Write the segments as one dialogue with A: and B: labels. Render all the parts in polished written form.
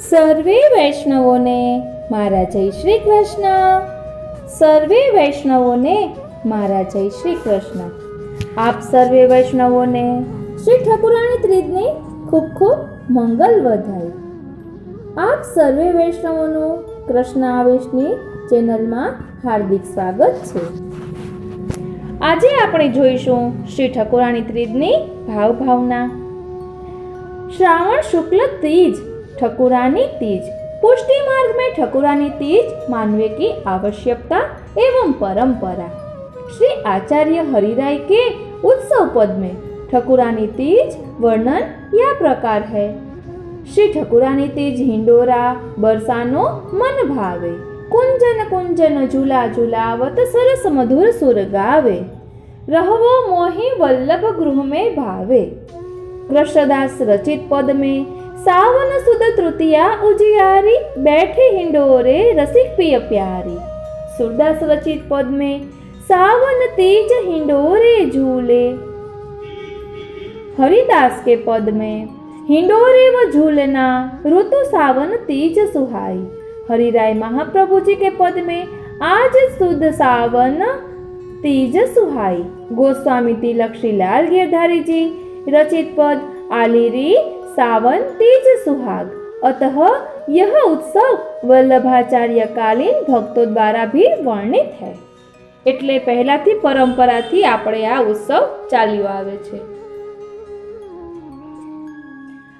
A: સર્વે વૈષ્ણવોને મારા જય શ્રી કૃષ્ણ. સર્વે વૈષ્ણવોને મારા જય શ્રી કૃષ્ણ. આપ સર્વે વૈષ્ણવોને શ્રી ઠાકુરાણી ત્રીજની ખૂબ ખૂબ મંગલ વધાય. આપ સર્વે વૈષ્ણવોનું કૃષ્ણ આવેશની ચેનલમાં હાર્દિક સ્વાગત છે. આજે આપણે જોઈશું શ્રી ઠાકુરાણી ત્રીજની ભાવના. श्रावण शुक्ल तीज ठकुरानी तीज पुष्टि मार्ग में ठकुरानी तीज मानवे की आवश्यकता एवं परंपरा. श्री आचार्य हरिराय के उत्सव पद में ठकुरानी तीज वर्णन या प्रकार है. श्री ठकुरानी तीज हिंडोरा बरसानो मन भावे, कुंजन कुंजन झूला झूलावत सरस मधुर सुर गावे, रहवो मोहि वल्लभ गृह में भावे. कृष्णदास रचित पद में सावन सुद तृतीया उजियारी, बैठे हिंडोरे रसिक प्रिय प्यारी. सूरदास रचित पद में सावन तीज हिंडोरे झूले. हरिदास के पद में हिंडोरे व झूलना ऋतु सावन तीज सुहाई. हरिराय महाप्रभु जी के पद में आज सुद सावन तीज सुहाई. गोस्वामी तिलक श्री लाल गिरधारी जी रचित पद आलिरी सावन तीज सुहाग. अतः यह उत्सव वल्लभाचार्य कालीन भक्तों द्वारा भी वर्णित है. એટલે પહેલાથી પરંપરાથી આપણે આ ઉત્સવ ચાલ્યો આવે છે.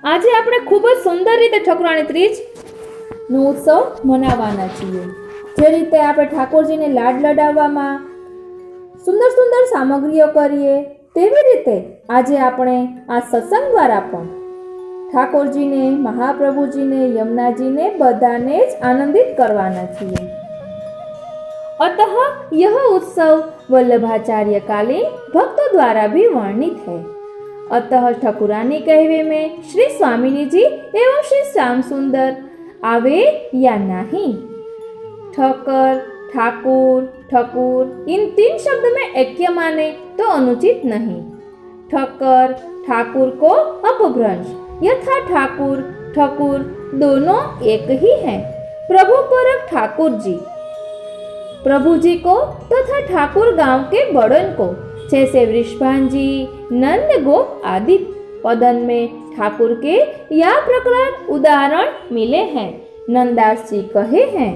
A: આજે આપણે ખૂબ જ સુંદર રીતે ઠાકુરાણી ત્રીજ નો ઉત્સવ મનાવવાના છીએ. જે રીતે આપણે ઠાકોરજીને લાડ લડાવવામાં સુંદર સુંદર સામગ્રીઓ કરીએ, તેવી રીતે આજે આપણે આ સત્સંગ દ્વારા પણ ઠાકોરજીને, મહાપ્રભુજીને, યમુનાજીને બધાને જ આનંદિત કરવાના છીએ. अतः यह उत्सव वल्लभाचार्य कालीन भक्तों द्वारा भी वर्णित है. अतः ठकुरानी कहवे में श्री स्वामिनी जी एवं श्री श्याम सुंदर आवे या नहीं. ठकर, ठाकुर, ठकुर इन तीन शब्द में ऐक्य माने तो अनुचित नहीं. ठक्कर ठाकुर को अपभ्रंश, यथा ठाकुर ठकुर दोनों एक ही हैं. प्रभु परक ठाकुर जी प्रभु जी को तथा ठाकुर गांव के बड़न को, जैसे वृषभान जी, नंद गोप आदि पदन में ठाकुर के या प्रकार उदाहरण मिले हैं. नंदास जी कहे हैं,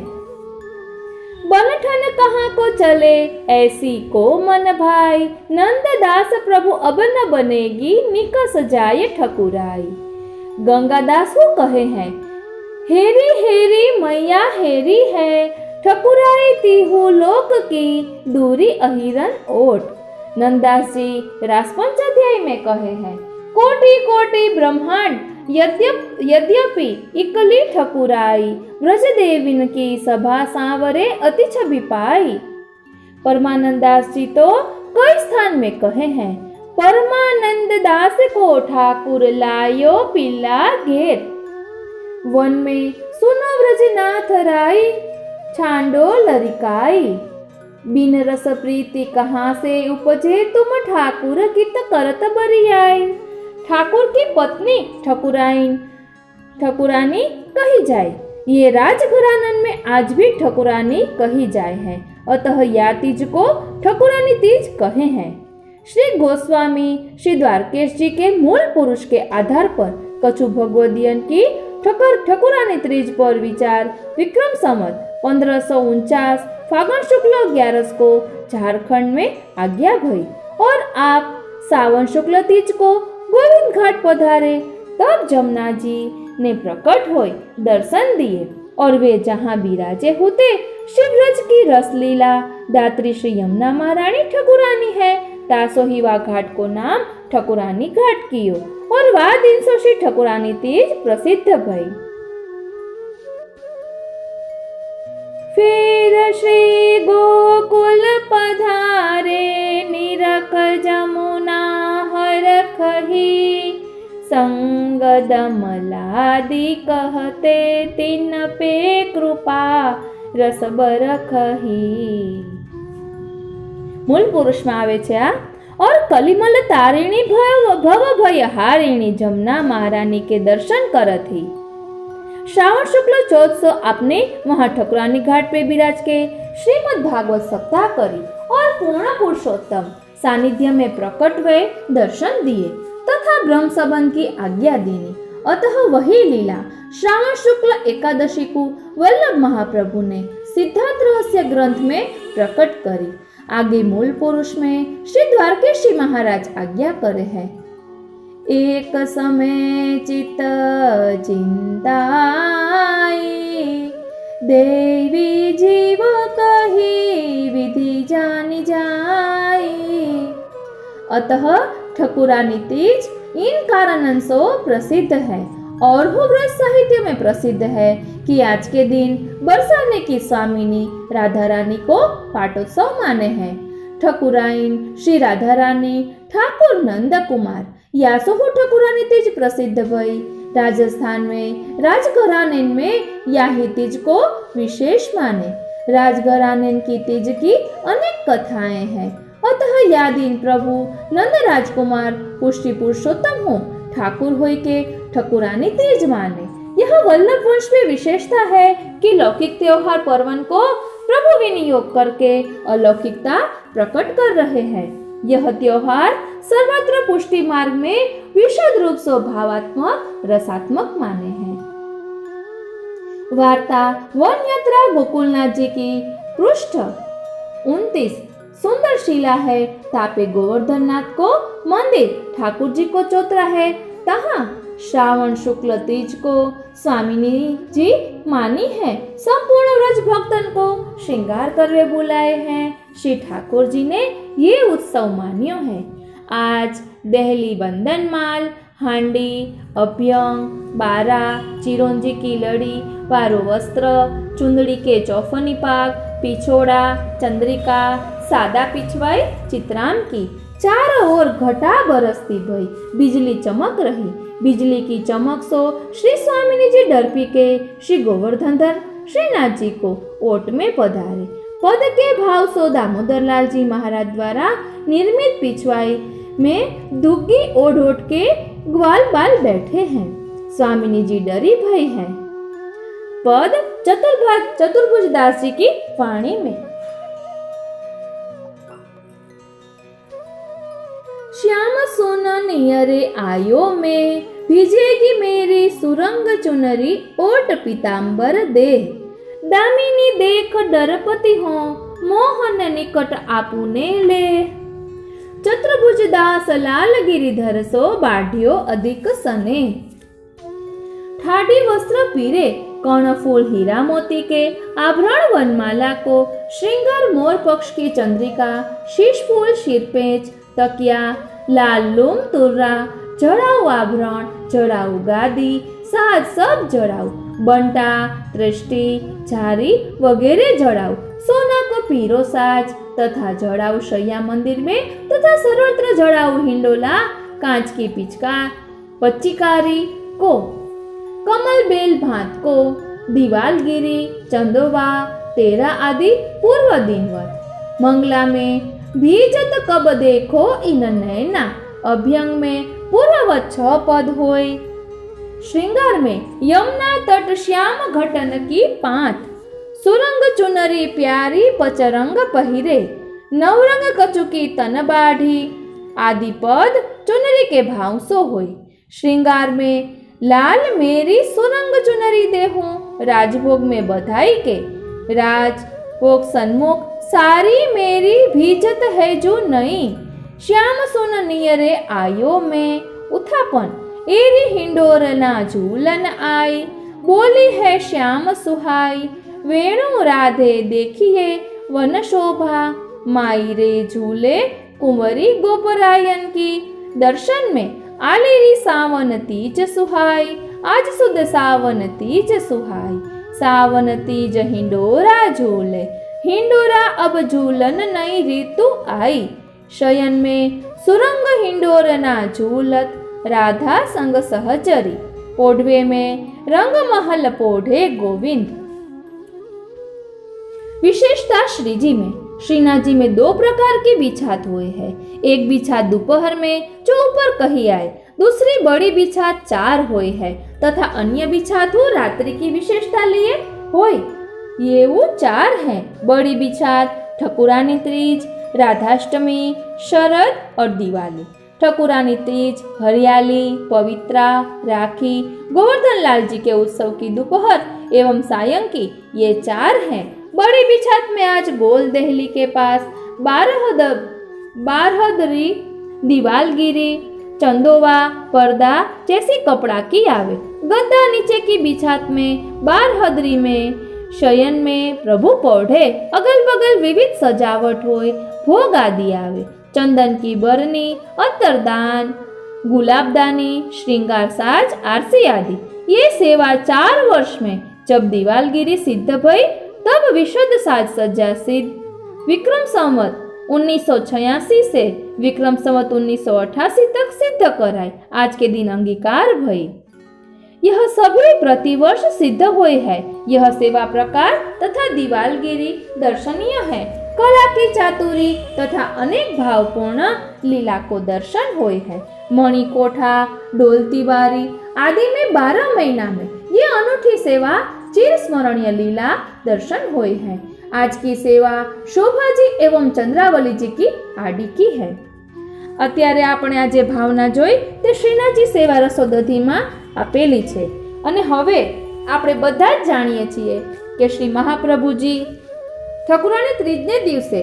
A: बनठन कहाँ को चले ऐसी को मन भाई, नंददास प्रभु अब न बनेगी निकस जाए ठकुराई. गंगादास वो कहे हैं, हेरी हेरी मैया हेरी है, ठकुराई तीहू लोक की दूरी अहिरन ओट. नंदास जी रासपंचाध्याय में कहे हैं, कोटि कोटि ब्रह्मांड यद्यपि इकली ठकुराई, ब्रज देवीन की सभा सांवरे अति छवि पाई. परमानंद दास जी तो कई स्थान में कहे हैं, परमानंद दास को ठाकुर लायो पिला घेर. वन में सुनो ब्रजनाथ राई, छांडो लरिकाई. बिन रस प्रीति कहाँ से उपजे, तुम ठाकुर कित करत बरियाई. ठाकुर की पत्नी ठकुरानी कही जाए. ये राजघरानन में आज भी ठकुरानी कही जाए है. अतः या तीज को ठकुरानी तीज कहे हैं. श्री गोस्वामी श्री द्वारकेश जी के मूल पुरुष के आधार पर कछु भगवदियन की ठकुरानी तीज पर विचार विक्रम संवत 1549 फागुन शुक्ल 11 को झारखंड में आज्ञा भई और आप सावन शुक्ल तीज को गोविंद घाट पधारे. तब जमुना जी ने प्रकट होय दर्शन दिए और वे जहाँ बिराजे होते शिवरज की रसलीला दात्री श्री यमुना महारानी ठकुरानी है, तासो ही वा घाट को नाम ठकुरानी घाट कियो और वा दिन सो श्री ठकुरानी तीज प्रसिद्ध भई. फिर श्री गोकुल पधारे, निरख जमुना हर खही, संग दमलादि कहते तिन पे कृपा रस बरखही. मूल पुरुष में आवे छे आ और कलिमल तारिणी भव भय हारिणी जमुना महारानी के दर्शन करत ही श्रावण शुक्ल 1400 आपने वहां ठकुरानी घाट पे विराज के श्रीमद् भागवत सप्ताह करी और पूर्ण पुरुषोत्तम सानिध्य में प्रकट हुए दर्शन दिए तथा ब्रह्म संबंध की आज्ञा दी। अतः वही लीला श्रावण शुक्ल एकादशी को वल्लभ महाप्रभु ने सिद्धांत रहस्य ग्रंथ में प्रकट करी। आगे मूल पुरुष में श्री द्वारकेश महाराज आज्ञा करे है। एक समय चित चिंताई देवी जीव कही विधि जानी जाए। अतः ठकुरानी तीज इन कारणों से प्रसिद्ध है और व्रत साहित्य में प्रसिद्ध है कि आज के दिन बरसाने की स्वामिनी राधा रानी को पाटोत्सव माने हैं। ठकुराइन श्री राधा रानी ठाकुर नंद कुमार यासोहु ठकुरानी तीज प्रसिद्ध भई। राजस्थान में राजघराने में याही तीज को विशेष माने। राजघराने की तीज की अनेक कथाएं हैं। अतः या दिन प्रभु नंद राजकुमार पुष्टि पुरुषोत्तम हो ठाकुर होय के ठकुरानी तीज माने। यह वल्लभ वंश में विशेषता है कि लौकिक त्योहार पर्वन को प्रभु विनियोग करके अलौकिकता प्रकट कर रहे हैं। यह त्योहार सर्वत्र पुष्टि मार्ग में विशद रूप से भावात्मक रसात्मक माने हैं। वार्ता वन यात्रा गोकुलनाथ जी की पृष्ठ 29 सुंदर शिला है। तापे गोवर्धन नाथ को मंदिर ठाकुर जी को चौतरा है। तहाँ श्रावण शुक्ल तीज को स्वामिनी जी मानी है। संपूर्ण व्रज भक्तन को श्रृंगार करवे बुलाए हैं। श्री ठाकुर जी ने ये उत्सव मान्यो है। आज दहली बंधन माल हांडी अभ्यंग बारा चिरौंजी की लड़ी वारो वस्त्र चुंदड़ी के चौफनी पाग पिछोड़ा चंद्रिका सादा पिछवाई चित्राम की चारों ओर घटा बरसती भई बिजली चमक रही। बिजली की चमक सो श्री स्वामिनी जी डरपी के श्री गोवर्धनधर श्रीनाथ जी को ओट में पधारे। पद के भाव सो दामोदर लाल जी महाराज द्वारा निर्मित पिछवाई में दुग्गी ओढ़ ओढ़ के ग्वाल बाल बैठे हैं। स्वामिनी जी डरी भई हैं। पद चतुर्भुज दास जी की वाणी में। श्याम सोना नियरे आयो में भिजेगी मेरी सुरंग चुनरी ओट पीतांबर दे। दामिनी देख डरपति हो मोहन निकट आपुने ले। चतुर्भुज दास लाल गिरिधर सो बाढ़ियो अधिक सने। ठाडी वस्त्र पीरे कर्णफूल हीरा मोती के आभरण वनमाला को श्रृंगार मोर पक्ष की चंद्रिका शीश फूल शिरपेच तकिया लाल लूम तुर्रा जड़ाऊ आभरण जड़ाऊ गादी साज सब जड़ाऊ बंटा दृष्टि झारी वगैरह जड़ाऊ सोना को पीरो साज तथा जड़ाऊ शैया मंदिर में तथा सर्वत्र जड़ाऊ हिंडोला कांच की पिचका पच्चीकारी को कमल बेल भात को दीवालगिरी चंदोबा तेरा आदि पूर्व दिनवत। मंगला में भीजत कब देखो इन नैना अभ्यंग में पूर्ववत 6 पद होय। श्रृंगार में यमुना तट श्याम घटन की 5 सुरंग चुनरी प्यारी पचरंग पहिरे नवरंग कचुकी तन बाढ़ी आदि पद चुनरी के भाव सो होय। श्रृंगार में लाल मेरी सुरंग चुनरी देहूं राजभोग में बधाई के राजभोग सन्मुख सारी मेरी भीजत है जो नई। श्याम सोन नियरे आयो में उथापन एरी हिंडोर ना झूलन आई। बोली है श्याम सुहाई वेणु राधे देखिए वन शोभा। माई रे झूले कुंवरी गोपरायन की दर्शन में आलेरी सावन तीज सुहाई। आज सुध सावन तीज सुहाई। सावन तीज हिंडोरा झूले हिंडोरा अब झूलन नई ऋतु आई। शयन में सुरंग हिंडोर ना झूलत राधा संग सहचरी। पोढ़वे में रंग महल पोढ़े गोविंद। विशेषता श्रीजी में श्रीनाथ जी में 2 प्रकार की बिछात हुई है। एक बिछात दोपहर में जो ऊपर कही आए, दूसरी बड़ी बिछात 4 हुई है तथा अन्य बिछात हो रात्रि की विशेषता लिए होय। ये वो 4 हैं। बड़ी बिछात ठकुरानी तीज, राधाष्टमी, शरद और दिवाली। ठकुरानी तीज, हरियाली, पवित्रा, राखी, गोवर्धन लाल जी के उत्सव की दोपहर एवं सायं की, ये 4 हैं। बड़ी बिछात में आज गोल देहली के पास बारहदरी, दीवालगिरी, चंदोवा, पर्दा जैसी कपड़ा की आवे। गद्दा नीचे की बिछात में बारहदरी में शयन में प्रभु पौढ़े, अगल बगल विविध सजावट होय, भोग आदि आवे। चंदन की बरनी, अत्तरदान, गुलाबदानी, श्रृंगार साज, आरसी आदि। ये सेवा 4 वर्ष में जब दीवालगिरी सिद्ध भई तब विशुद्ध साज सज्जा सिद्ध विक्रम संवत 1986 से विक्रम संवत 1988 तक सिद्ध कराई। आज के दिन अंगीकार भई। यह सभी प्रतिवर्ष सिद्ध हुए है। यह सेवा प्रकार तथा दीवालगिरी दर्शनीय है। कला की चातुरी तथा अनेक भावपूर्ण लीला को दर्शन हुए है। मणिकोठा, ढोलती बारी आदि में 12 महीना में ये अनूठी सेवा चिर स्मरणीय लीला दर्शन हुए है। आज की सेवा शोभाजी एवं चंद्रावली जी की आड़ी की है। અત્યારે આપણે આ જે ભાવના જોઈ તે શ્રીનાથજી સેવા રસોદધીમાં આપેલી છે અને હવે આપણે બધા જ જાણીએ છીએ કે શ્રી મહાપ્રભુજી ઠકુરાણી ત્રીજને દિવસે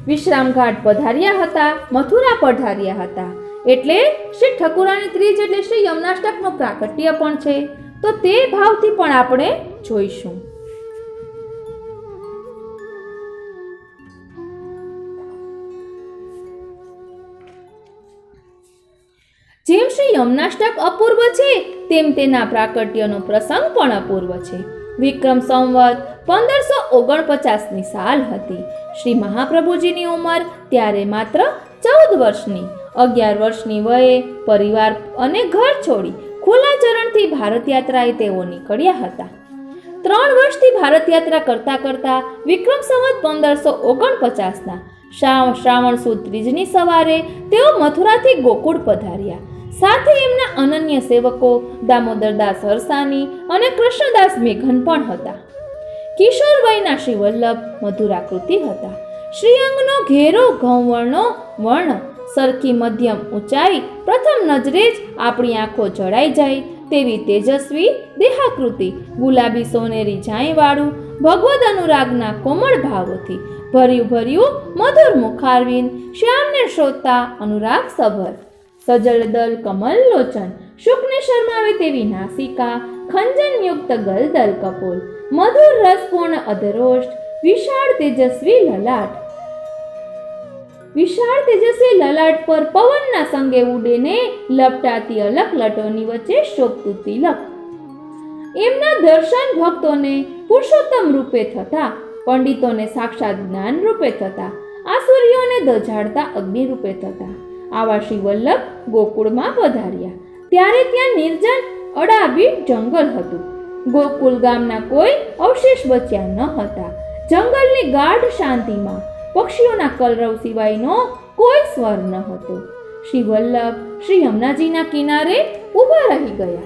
A: વિશ્રામઘાટ પધાર્યા હતા, મથુરા પધાર્યા હતા। એટલે શ્રી ઠકુરાણી ત્રીજ એટલે શ્રી યમનાષ્ટકનું પ્રાકટ્ય પણ છે। તો તે ભાવથી પણ આપણે જોઈશું। જેમ શ્રી યમનાષ્ટક અપૂર્વ છે તેમ તેના પ્રાકટ્યનો પ્રસંગ પણ અપૂર્વ છે। વિક્રમ સંવત 1549ની સાલ હતી। શ્રી મહાપ્રભુજીની ઉંમર ત્યારે માત્ર 14 વર્ષની। 11 વર્ષની વયે પરિવાર અને ઘર છોડી ખુલ્લા ચરણથી ભારત યાત્રાએ તેઓ નીકળ્યા હતા। 3 વર્ષથી ભારત યાત્રા કરતા કરતા વિક્રમ સંવત 1549ના શ્રાવણ સુદ ત્રીજની સવારે તેઓ મથુરાથી ગોકુળ પધાર્યા। સાથે એમના અનન્ય સેવકો દામોદરદાસ હરસાની અને કૃષ્ણદાસ મેઘન પણ હતા। કિશોર વયના શ્રી વલ્લભ મધુરાકૃતિ હતા। શ્રીઅંગનો ઘેરો ઘઉંવર્ણો વર્ણ, સરખી મધ્યમ ઊંચાઈ, પ્રથમ નજરે જ આપણી આંખો જડાઈ જાય તેવી તેજસ્વી દેહાકૃતિ, ગુલાબી સોનેરી જાંયવાળું ભગવદ અનુરાગના કોમળ ભાવોથી ભર્યું મધુર મુખારવિંદ, શ્યામને શોધતા અનુરાગ સભર, સજળદલ કમલ લોચન, શુકને શરમાવે તેવી નાસિકા, ખંજનયુક્ત ગલદલ કપોલ, મધુર રસપૂર્ણ અધરોષ્ઠ, વિશાળ તેજસ્વી લલાટ પર પવનના સંગે ઉડીને લપટાતી અલક લટોની વચ્ચે શોભતું તિલક। એમના દર્શન ભક્તોને પુરુષોત્તમ રૂપે થતા, પંડિતોને સાક્ષાત જ્ઞાન રૂપે થતા, આસુરીઓને દજાડતા અગ્નિ રૂપે થતા આવા શ્રી વલ્લભ ગોકુળમાં પધાર્યા। ત્યારે ત્યાં નિર્જન અડાબીડ જંગલ હતું। ગોકુળ ગામના કોઈ અવશેષ બચ્યા ન હતા। જંગલની ગાઢ શાંતિમાં પક્ષીઓના કલરવ સિવાયનો કોઈ સ્વર ન હતો। શ્રી વલ્લભ શ્રી યમુનાજીના કિનારે ઊભા રહી ગયા।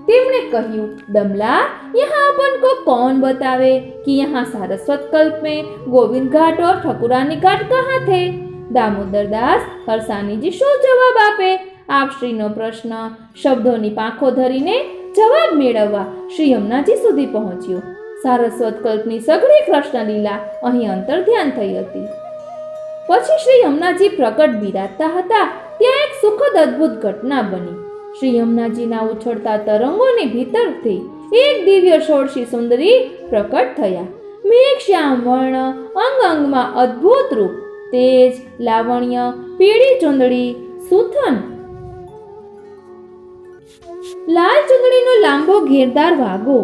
A: તેમણે કહ્યું, दमला, यहाँ अपन को कौन बतावे कि यहाँ सारस्वत कल्प में गोविंद घाट और ठकुरानी घाट कहाँ थे? दामोदरदास हरसानी जी शो जवाब आपे? आप श्रीनो प्रश्न शब्दोनी પાંખો ધરીને જવાબ મેળવવા શ્રી યમુનાજી સુધી પહોંચ્યો। સારસ્વત કલ્પની સઘળી કૃષ્ણ લીલા અહીં અંતર્ધ્યાન થઈ હતી। પછી શ્રી યમુનાજી પ્રકટ બિરાજતા હતા ત્યાં એક સુખદ અદ્ભુત ઘટના બની। શ્રી યમુનાજીના ઉછળતા તરંગોની ભીતરથી એક દિવ્ય ષોડશી સુંદરી પ્રકટ થયા। મેઘ શ્યામ વર્ણ, અંગ અંગમાં અદ્ભુત રૂપ, તેજ, લાવણ્ય, પીળી ચૂંદડી, સુથન, લાલ ચૂંદડીનો લાંબો ઘેરદાર વાગો,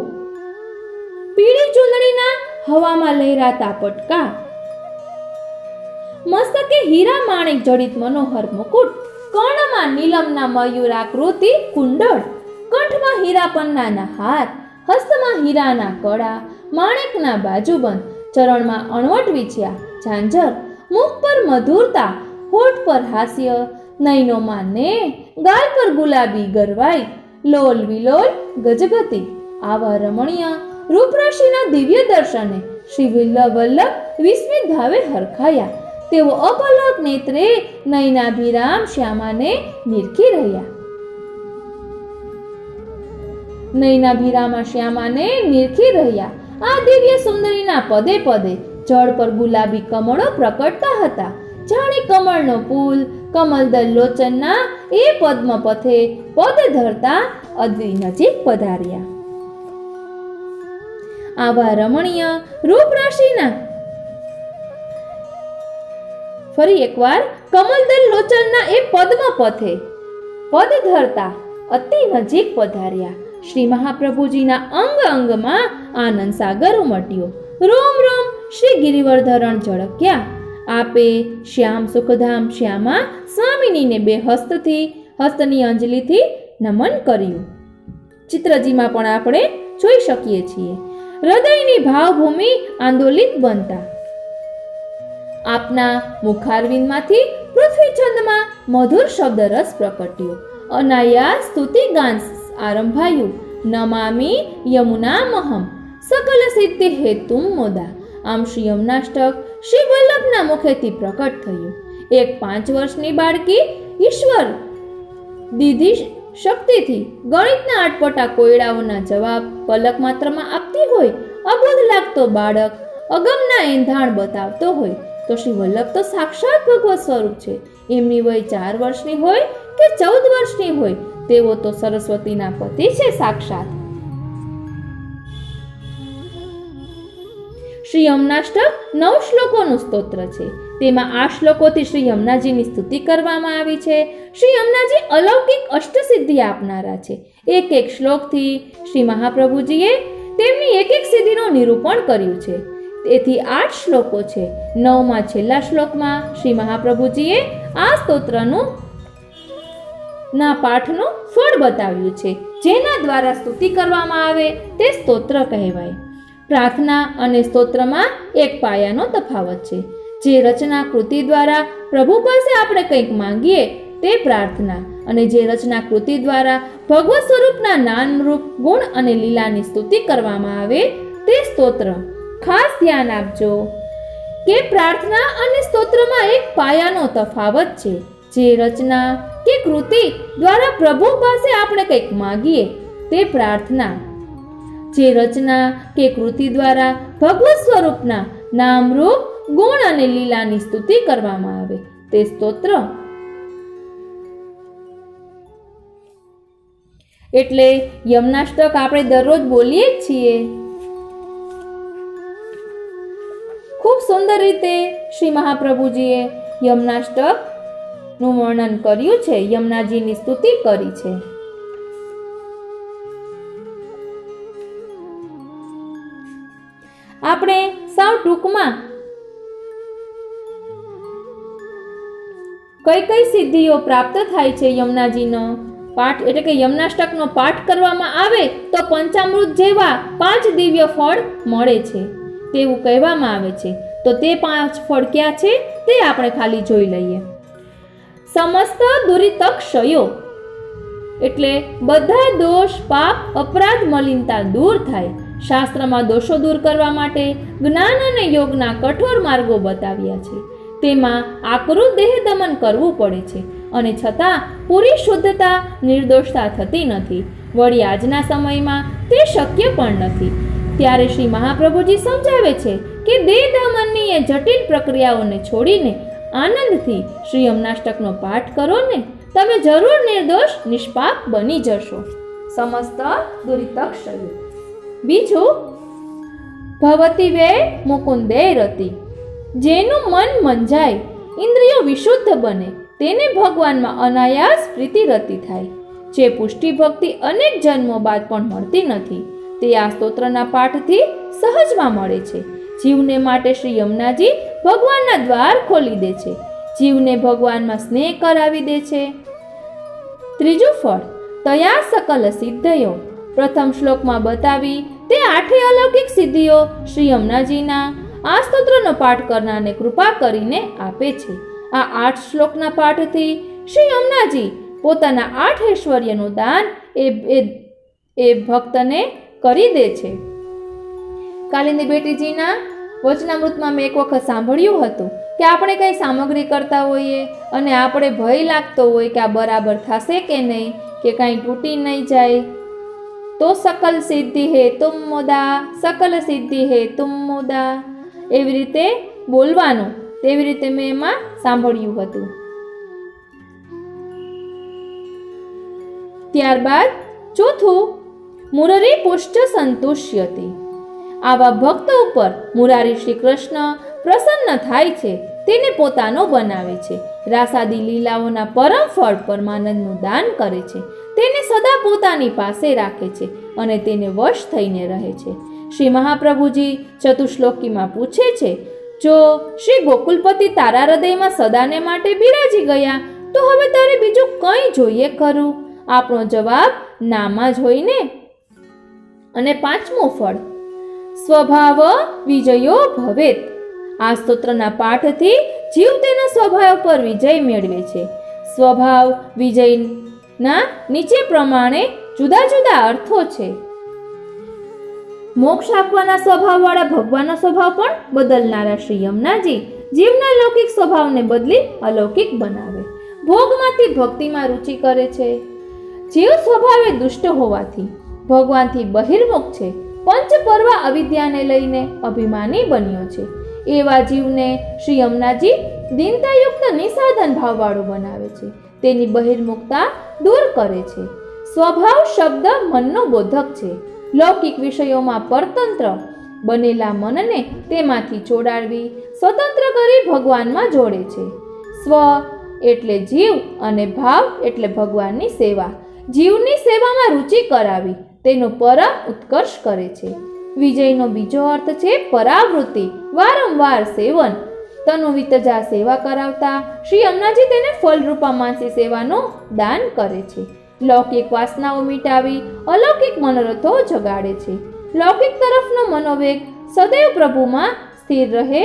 A: પીળી ચૂંદડીના હવામાં લહેરાતા પટકા, મસ્તકે હીરા માણેક જડિત મનોહર મુકુટ, કર્ણમાં નીલમના મયુરાકૃતિ કુંડળ, કંઠમાં હીરા પન્નાના હાર, હસ્તમાં હીરાના કડા, માણેકના બાજુબંધ, ચરણમાં અણવટ વીછ્યા ઝાંઝર, મુખ પર મધુરતા, હોઠ પર હાસ્ય, નયનોમાં ને, ગાલ પર ગુલાબી ગરવાઈ, લોલ વિલોલ ગજગતી. આવા રમણીય રૂપરાશિના દિવ્ય દર્શને શ્રી વલ્લભ વિસ્મિત ભાવે હરખાયા. તેઓ અપલક નેત્રે નયનાભિરામ શ્યામાને નિરખી રહ્યા. નયનાભિરામા શ્યામાને નિરખી રહ્યા. આ દિવ્ય સુંદરીના પદે પદે જળ પર ગુલાબી કમળો પ્રકટતા હતા. જાણે કમળનો પુલ કમલદલ લોચનના એ પદ્મ પથે પદ ધરતા અદ્રી નજીક પધાર્યા. આવા રમણીય રૂપરાશિના ફરી એકવાર કમલદલ લોચનના એ પદ્મ પથે પદ ધરતા અતિ નજીક પધાર્યા. શ્રી મહાપ્રભુજીના અંગ અંગમાં આનંદ સાગર ઉમટ્યો. રોમ રોમ શ્રી ગિરિવર્ધરણ ઝળક્યા. આપે શ્યામ સુખધામ શ્યામા સ્વામિનીને બે હસ્તની અંજલિથી નમન કર્યું. ચિત્રજીમાં પણ આપણે જોઈ શકીએ છીએ હૃદયની ભાવભૂમિ આંદોલિત બનતા. આપના મુખારવિંદમાંથી પૃથ્વીચંદમાં મધુર શબ્દ રસ પ્રકટ્યો. અનાયાસ સ્તુતિ ગાન આરંભાયું. નમામિ યમુના મહમ સકલ સિદ્ધિ હેતુમ મોદા. આમ શ્રી યમનાષ્ટક શ્રી વલ્લભના મુખેથી પ્રકટ થયું. એક 5 વર્ષની બાળકી ઈશ્વર દીધી શક્તિથી ગણિતના અટપટા કોયડાઓના જવાબ પલક માત્રમાં આપતી હોય. અબોધ લાગતો બાળક અગમના એંધાણ બતાવતો હોય તો શ્રી વલ્લભ તો સાક્ષાત ભગવત સ્વરૂપ છે. એમની વય 4 વર્ષની હોય કે 14 વર્ષની હોય, તેઓ તો સરસ્વતીના પતિ છે સાક્ષાત. શ્રી યમનાષ્ટક 9 શ્લોકોનું સ્તોત્ર છે. તેમાં 8 શ્લોકોથી શ્રી યમુનાજીની સ્તુતિ કરવામાં આવી છે. શ્રી યમુનાજી અલૌકિક અષ્ટસિદ્ધિ આપનારા છે. એક એક શ્લોકથી શ્રી મહાપ્રભુજીએ તેમની એક એક સિદ્ધિનું નિરૂપણ કર્યું છે. તેથી 8 શ્લોકો છે. 9માં છેલ્લા શ્લોકમાં શ્રી મહાપ્રભુજીએ આ સ્તોત્રનું ના પાઠનું ફળ બતાવ્યું છે. જેના દ્વારા સ્તુતિ કરવામાં આવે તે સ્તોત્ર કહેવાય. પ્રાર્થના અને સ્તોત્રમાં એક પાયાનો તફાવત છે. જે રચના કૃતિ દ્વારા પ્રભુ પાસે આપણે કંઈક માંગીએ તે પ્રાર્થના, અને જે રચના કૃતિ દ્વારા ભગવત સ્વરૂપના નામરૂપ ગુણ અને લીલાની સ્તુતિ કરવામાં આવે તે સ્તોત્ર. ખાસ ધ્યાન આપજો કે પ્રાર્થના અને સ્તોત્રમાં એક પાયાનો તફાવત છે. જે રચના કે કૃતિ દ્વારા પ્રભુ પાસે આપણે કંઈક માંગીએ તે પ્રાર્થના. જે રચના કે કૃતિ દ્વારા ભગવત સ્વરૂપના નામરૂપ ગુણ અને લીલાની સ્તુતિ કરવામાં આવે તે સ્તોત્ર. એટલે યમનાષ્ટક આપણે દરરોજ બોલીએ જ છીએ. ખૂબ સુંદર રીતે શ્રી મહાપ્રભુજીએ યમનાષ્ટક નું વર્ણન કર્યું છે, યમુનાજીની સ્તુતિ કરી છે. આપણે સાવ ટૂંકમાં કઈ કઈ સિદ્ધિઓ પ્રાપ્ત થાય છે યમુનાજીનો પાઠ એટલે કે યમનાષ્ટકનો પાઠ કરવામાં આવે તો પંચામૃત જેવા 5 દિવ્ય ફળ મળે છે તેવું કહેવામાં આવે છે. તો તે 5 ફળ ક્યાં છે તે આપણે ખાલી જોઈ લઈએ. સમસ્ત દુરિતક્ષયો એટલે બધા દોષ પાપ અપરાધ મલિનતા દૂર થાય. શાસ્ત્રમાં દોષો દૂર કરવા માટે જ્ઞાન અને યોગના કઠોર માર્ગો બતાવ્યા છે. તેમાં આકૃત દેહ દમન કરવું પડે છે અને છતાં પૂરી શુદ્ધતા નિર્દોષતા થતી નથી. વળી આજના સમયમાં તે શક્ય પણ નથી. ત્યારે શ્રી મહાપ્રભુજી સમજાવે છે કે દેહ દમનની એ જટિલ પ્રક્રિયાઓને છોડીને આનંદથી શ્રી યમનાષ્ટકનો પાઠ કરો ને, તમે જરૂર નિર્દોષ નિષ્પાપ બની જશો. સમસ્ત દુરિતક્ષયો. બીજું, ભવતી વે મુકુંદે રતિ. જેનું મન મંજાય, ઇન્દ્રિયો વિશુદ્ધ બને, તેને ભગવાનમાં અનાયાસ પ્રીતિ રતિ થાય. જે પુષ્ટિ ભક્તિ અનેક જન્મો બાદ પણ મળતી નથી તે આ સ્તોત્રના પાઠથી સહજમાં મળે છે. જીવને માટે શ્રી યમુનાજી ભગવાનના દ્વાર ખોલી દે છે. જીવને ભગવાનમાં સ્નેહ કરાવી દે છે. ત્રીજું ફળ, તયા સકલ સિદ્ધયો. પ્રથમ શ્લોકમાં બતાવી તે 8 અલૌકિક સિદ્ધિઓ શ્રી યમુનાજીના આ સ્તોત્રનો પાઠ કરનારને કૃપા કરીને આપે છે. આ 8 શ્લોકના પાઠથી શ્રી યમુનાજી પોતાના 8 ઐશ્વર્યનું દાન એ ભક્તને કરી દે છે. કાલિંદી બેટીજીના વચનામૃતમાં મેં એક વખત સાંભળ્યું હતું કે આપણે કંઈ સામગ્રી કરતા હોઈએ અને આપણે ભય લાગતો હોય કે આ બરાબર થશે કે નહીં, કે કાંઈ તૂટી નહીં જાય, તો સકલ સિદ્ધિ હે તુમ મુદા, સકલ સિદ્ધિ હે તુમ મુદા, એવી રીતે બોલવાનું. તેવી રીતે મેં એમાં સાંભળ્યું હતું. ત્યારબાદ ચોથું, મુરરી પુષ્ટ સંતુષ્યતિ. આવા ભક્ત ઉપર મુરારી શ્રી કૃષ્ણ પ્રસન્ન થાય છે, તેને પોતાનો બનાવે છે. રાસાદી લીલાઓના પરમ ફળ પરમાનંદનું દાન કરે છે, તેને સદા પોતાની પાસે રાખે છે અને તેને વશ થઈને રહે છે. શ્રી મહાપ્રભુજી ચતુશ્લોકીમાં પૂછે છે, જો શ્રી ગોકુલપતિ તારા હૃદયમાં સદાને માટે બિરાજી ગયા તો હવે તારે બીજું કંઈ જોઈએ ખરું? આપણો જવાબ નામાં જ હોય ને. અને પાંચમું ફળ, સ્વભાવ વિજયો ભવેત. આ સ્તોત્રના પાઠથી જીવ તેના સ્વભાવ પર વિજય મેળવે છે. સ્વભાવ વિજયના નીચે પ્રમાણે જુદા જુદા અર્થો છે. મોક્ષ આપવાના સ્વભાવવાળા ભગવાનનો સ્વભાવ પણ બદલનારા શ્રી યમુનાજી જીવના લૌકિક સ્વભાવને બદલી અલૌકિક બનાવે. ભોગમાંથી ભક્તિમાં રુચિ કરે છે. જીવ સ્વભાવે દુષ્ટ હોવાથી ભગવાનથી બહિર્મુખ છે. પંચપર્વ અવિદ્યાને લઈને અભિમાની બન્યો છે. એવા જીવને શ્રી યમુનાજી દીનતાયુક્ત નિસાધન ભાવવાળો બનાવે છે. તેની બહિર્મુખતા દૂર કરે છે. સ્વભાવ શબ્દ મનનો બોધક છે. લૌકિક વિષયોમાં પરતંત્ર બનેલા મનને તેમાંથી છોડાવી સ્વતંત્ર કરી ભગવાનમાં જોડે છે. સ્વ એટલે જીવ અને ભાવ એટલે ભગવાનની સેવા. જીવની સેવામાં રુચિ કરાવી તેનો પરમ ઉત્કર્ષ કરે છે. વિજયનો બીજો અર્થ છે પરાવૃત્તિ, વારંવાર સેવન. તનુ વિતજા સેવા કરાવતા શ્રી યમુનાજી તેને ફલરૂપા માનસી સેવાનું દાન કરે છે. લૌકિક વાસનાઓ મિટાવી અલૌકિક મનોરથો જગાડે છે. લૌકિક તરફનો મનોવેગ સદૈવ પ્રભુમાં સ્થિર રહે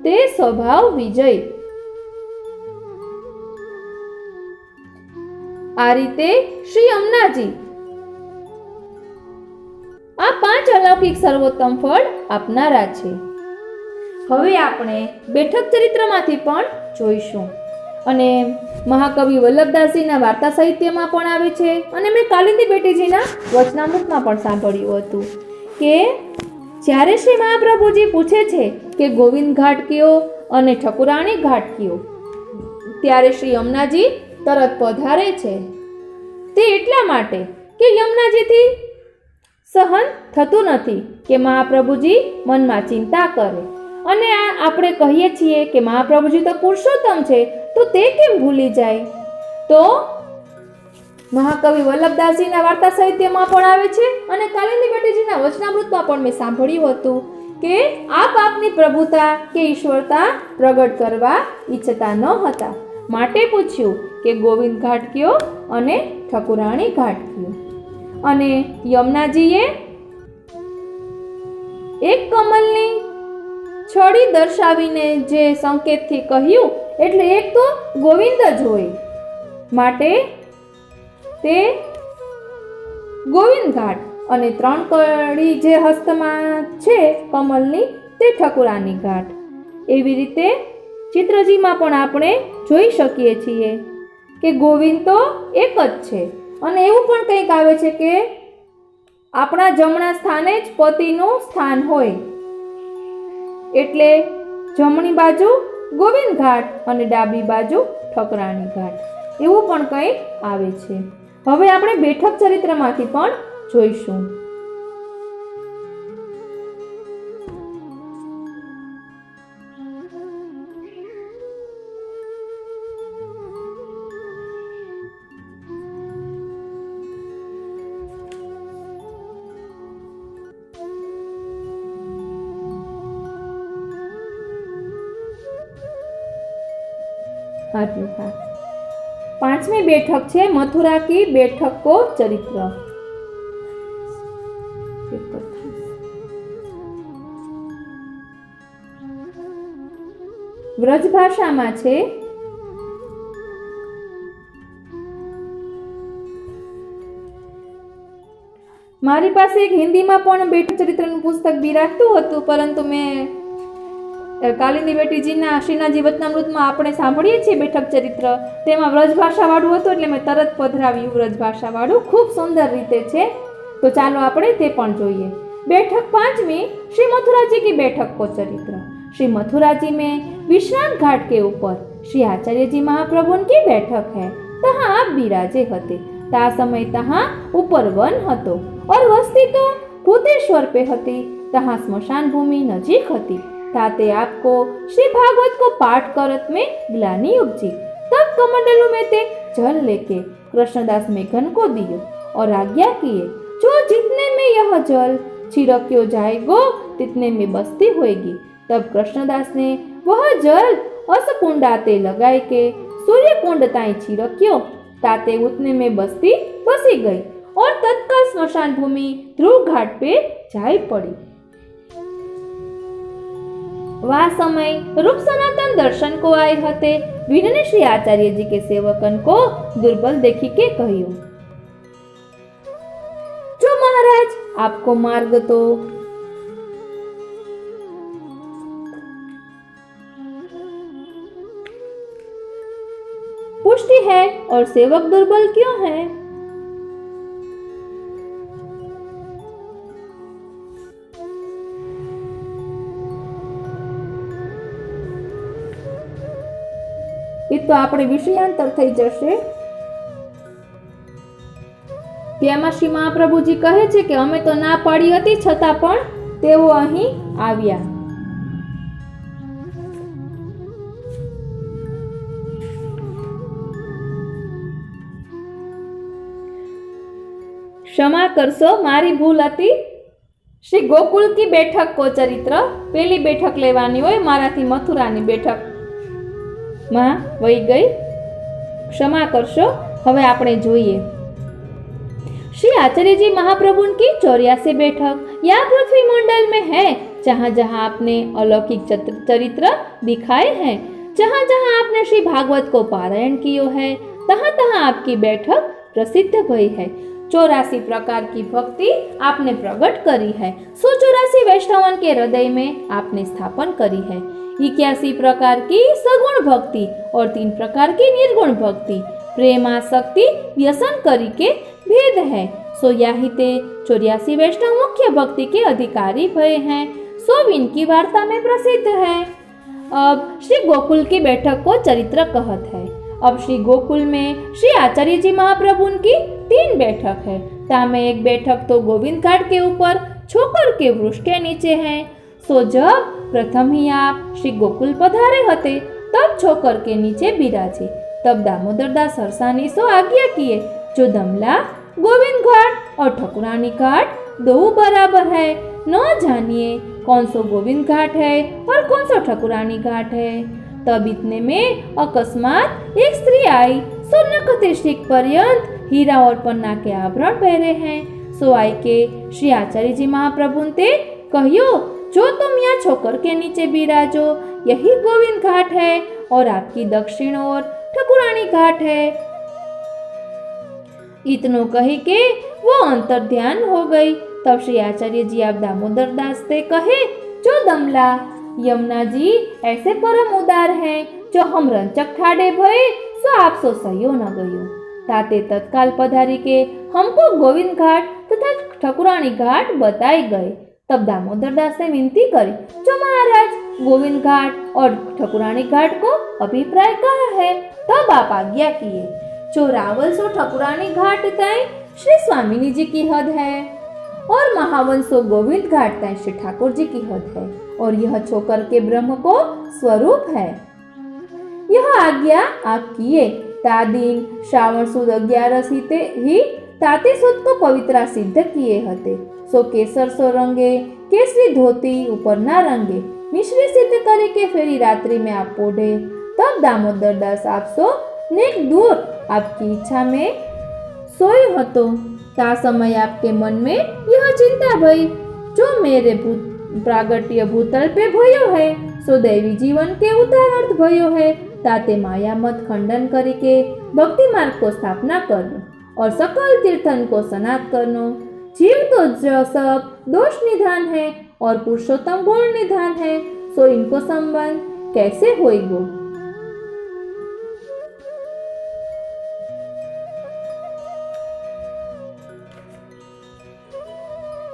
A: તે સ્વભાવ વિજય. આ રીતે શ્રી યમુનાજી આ 5 અલૌકિક સર્વોત્તમ ફળ આપનારા છે. હવે આપણે બેઠક ચરિત્રમાંથી પણ જોઈશું. અને મહાકવિ વલ્લભદાસજીના વાર્તા સાહિત્યમાં પણ આવે છે અને મેં કાલિંદી બેટીજીના વચનામૃતમાં પણ સાંભળ્યું હતું કે જ્યારે શ્રી મહાપ્રભુજી પૂછે છે કે ગોવિંદ ઘાટ કયો અને ઠકુરાણી ઘાટ કયો, ત્યારે શ્રી યમુનાજી તરત પધારે છે. તે એટલા માટે કે યમુનાજીથી સહન થતું નથી કે મહાપ્રભુજી મનમાં ચિંતા કરે. અને આપણે કહીએ છીએ કે મહાપ્રભુજી તો પુરુષોત્તમ છે, તો તે કેમ ભૂલી જાય? તો મહાકવિ વલ્લભદાસજીના વાર્તા સાહિત્યમાં પણ આવે છે અને કાલિંદી બેટીજીના વચનામૃતમાં પણ મેં સાંભળ્યું હતું કે આપ આપની પ્રભુતા કે ઈશ્વરતા પ્રગટ કરવા ઈચ્છતા ન હતા, માટે પૂછ્યું કે ગોવિંદ ઘાટ કયો અને ઠકુરાણી ઘાટ કયો. અને યમુનાજીએ એક કમલની છડી દર્શાવીને જે સંકેતથી કહ્યું, એટલે એક તો ગોવિંદ જ હોય, માટે તે ગોવિંદ ઘાટ, અને 3 કડી જે હસ્તમાં છે કમલની તે ઠકુરાની ઘાટ. એવી રીતે ચિત્રજીમાં પણ આપણે જોઈ શકીએ છીએ કે ગોવિંદ તો એક જ છે. અને એવું પણ કંઈક આવે છે કે આપણા જમણા સ્થાને જ પતિનું સ્થાન હોય, એટલે જમણી બાજુ ગોવિંદ ઘાટ અને ડાબી બાજુ ઠકરાણી ઘાટ, એવું પણ કંઈક આવે છે. હવે આપણે બેઠક ચરિત્રમાંથી પણ જોઈશું. આટલું હા. 5મી બેઠક છે મથુરા કી બેઠક કો ચરિત્ર. વ્રજ ભાષામાં છે। મારી પાસે એક હિન્દીમાં પણ બેઠક ચરિત્રનું પુસ્તક બિરાજતું હતું, પરંતુ મેં કાલિંદી બેટીજીના શ્રીનાથજી વચનામૃતમાં આપણે સાંભળીએ છીએ બેઠક ચરિત્ર, તેમાં વ્રજ ભાષાવાળું હતું, એટલે મેં તરત પધરાવ્યું વ્રજ ભાષાવાળું। ખૂબ સુંદર રીતે છે, તો ચાલો આપણે તે પણ જોઈએ। बैठक 5वीं श्री मथुरा जी की बैठक को चरित्र। श्री मथुरा जी में विश्राम घाट के ऊपर श्री आचार्य जी महाप्रभु की बैठक है। तहाँ आप बिराजे हते। ता समय तहाँ ऊपर वन हतो और वस्ती तो भूतेश्वर पे हती। तहाँ स्मशान भूमि नजीक हती। ताते आपको श्री भागवत को पाठ करत में ग्लानि उपजी। तब कमंडलू में ते जल लेके कृष्णदास मेघन को दियो और आज्ञा किए, जो जितने में यह जल छिड़क्यो जाएगो तितने में बसती होएगी। तब कृष्णदास ने वह जल असकुंडाते लगाए के सूर्य कुंड ताई छिड़क्यो, ताते उतने में बसी गई और तत्काल स्मशान भूमि ध्रुव घाट पे जाई पड़ी। वह समय रूप सनातन दर्शन को आए हते। वीरने श्री आचार्य जी के सेवकन को दुर्बल देखी के कहियो, जो महाराज आपको मार्ग तो पुष्टि है और सेवक दुर्बल क्यों है? ये तो આપણે વિષયાંતર થઈ જશે। તેમાં શ્રી મહાપ્રભુજી કહે છે કે અમે તો ના પાડી હતી, છતાં પણ તેઓ અહીં આવ્યા। क्षमा करशो, मारी भूल हती। श्री गोकुल की बैठक को चरित्र। पहली बैठक लेवानी होय, माराथी मथुरानी बैठक માં વહી ગઈ, क्षमा करशो। હવે આપણે જોઈએ। श्री आचार्य जी महाप्रभु की 84 बैठक यह पृथ्वी मंडल में है। जहाँ जहाँ आपने अलौकिक चरित्र दिखाए हैं, जहाँ जहाँ आपने श्री भागवत को पारायण कियो है, तहाँ तहाँ आपकी बैठक प्रसिद्ध भई है। 84 प्रकार की भक्ति आपने प्रकट करी है। 184 वैष्णवन के हृदय में आपने स्थापन करी है। 81 प्रकार की सगुण भक्ति और 3 प्रकार की निर्गुण भक्ति, प्रेमासक्ति व्यसन करी के भेद है। सो याहिते 84 वैष्णव मुख्य भक्ति के अधिकारी भय हैं। सो इनकी वार्ता में प्रसिद्ध है। अब श्री गोकुल की बैठक को चरित्र कहत है। अब श्री गोकुल में श्री आचार्य जी महाप्रभु की 3 बैठक है। तामे एक बैठक तो गोविंद घाट के ऊपर छोकर के वृक्ष के नीचे है। सो जब प्रथम ही आप श्री गोकुल पधारे हते, तब छोकर के नीचे बिराजे। तब दामोदर दास हरसानी सो आज्ञा किए, जो दमला गोविंद घाट और ठकुरानी घाट दो बराबर है। न जानिए कौन सो गोविंद घाट है और कौन सा ठकुरानी घाट है। तब इतने में अकस्मात एक स्त्री आई। सो नखते श्रीक पर्यंत हीरा और पन्ना के आभरण पहरे हैं। सो आई के श्री आचार्य जी महाप्रभु ते कहियो, जो तुम यहाँ छोकर के नीचे बिराजो, यही गोविंद घाट है और आपकी दक्षिण ओर ठकुरानी घाट है। इतनो कही के वो अंतर ध्यान हो गई। तब श्री आचार्य जी आप दामोदर दास से कहे, जो दमला यमुना जी ऐसे परम उदार हैं, जो हम रंचक ठाडे भये, सो आप सो सह्यो न गयो। ताते तत्काल पधारी के हमको गोविंद घाट तथा ठकुरानी घाट बताए गए। तब दामोदर दास ने विनती करी, जो महाराज गोविंद घाट और ठकुरानी घाट को अभिप्राय कहा है। तब आप आज्ञा किए, जो रावल सो ठकुरानी घाट तय श्री स्वामिनी जी की हद है और महावन सो गोविंद घाट तय श्री ठाकुर जी की हद है, और यह छोकर के ब्रह्म को स्वरूप है। यह आज्ञा आप किए। ता दिन श्रावण सुद 11 ही ताते सुद को पवित्रा सिद्ध किए हते। सो केसर सो रंगे केसरी धोती ऊपर ना रंगे, मिश्री सिद्ध करे के फेरी रात्रि में आप पोढ़े। तब दामोदर दास आप सो नेक दूर आपकी इच्छा में सोए हतो। ता समय आपके मन में यह चिंता भई, जो मेरे प्रागट्य भूतल पे भयो है, सो दैवी जीवन के उतारर्थ भयो है, ताते माया मत खंडन करी के भक्ति मार्ग को स्थापना करनो और सकल तीर्थन को सनात करनो। जीव तो जो सब दोष निधान है और पुरुषोत्तम गुण निधान है, सो इनको संबंध कैसे होइगो।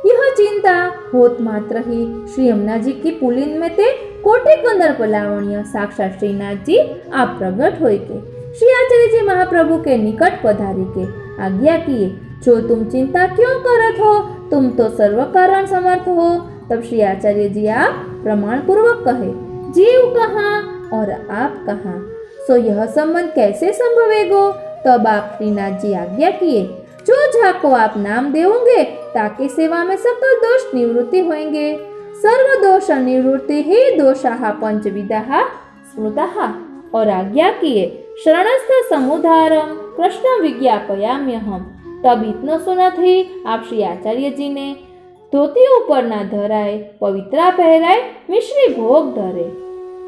A: यह चिंता होत मात्र ही श्री यमुना जी की पुलिन में ते कोटि कंदर्प लावण्य साक्षात श्रीनाथ जी आप प्रगट होय के श्री आचार्य जी महाप्रभु के निकट पधारी के आज्ञा किए, जो तुम चिंता क्यों करत हो, तुम तो सर्व कारण समर्थ हो। तब श्री आचार्य जी आप प्रमाण पूर्वक कहे, जीव कहाँ और आप कहाँ, सो यह संबंध कैसे संभवेगो। तब आप श्रीनाथ जी आज्ञा किए, जो जाको आप नाम देओगे ताकि सेवा में सकल दोष निवृत्ति होंगे। सर्व दोष निवृत्ति ही दोषाः पंचविधाः स्मृताः। और आज्ञा किए, शरणस्थ समुदारम कृष्ण विज्ञापयाम्यहम। तब इतनो सुनत ही आप श्री आचार्य जी ने धोती ऊपर ना धराए, पवित्रा पहराए, मिश्री भोग धरे।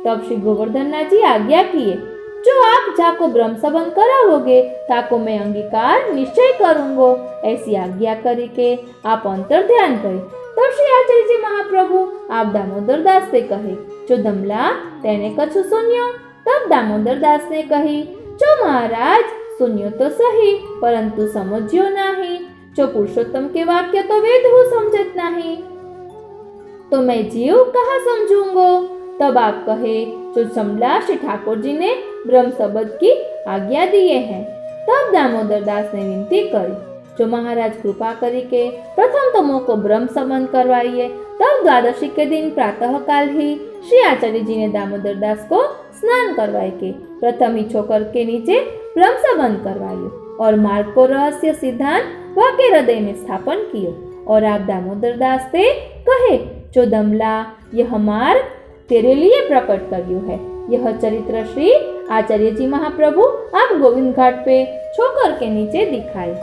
A: तब श्री गोवर्धननाथ जी आज्ञा किए, जो आप जाको ब्रह्म संबंध करावोगे ताको मैं अंगीकार निश्चय करूंगो। ऐसी आज्ञा करी के आप अंतर ध्यान करे। तब श्री आचार्य जी महाप्रभु आप दामोदर दास से कहे, जो दमला तेने कछु सुन्यो। तब दामोदर दास ने कही, जो महाराज सुन्यो तो सही, परंतु समझ्यो नहीं। जो पुरुषोत्तम के वाक्य तो वेद हूँ समझत नहीं, तो मैं जीव कहाँ समझूंगो। तब आप कहे, जो समला श्री ठाकुर जी ने ब्रह्म शब्द की आज्ञा दिए हैं। तब दामोदर दास ने विनती करी, जो महाराज कृपा करी के प्रथम तो मोको ब्रह्म संबंध करवाइए। तब द्वादशी के दिन प्रातः काल ही श्री आचार्य जी ने दामोदर दास को स्नान करवाए के प्रथम ही छोकर के नीचे ब्रह्म संबंध करवायो और मार्ग को रहस्य सिद्धांत वाके हृदय में स्थापन कियो। और आप दामोदर दास से कहे, जो दमला यह मार्ग तेरे लिए प्रकट करियो है। यह चरित्र श्री आचार्य जी महाप्रभु आप गोविंद घाट पे छोकर के नीचे दिखाए।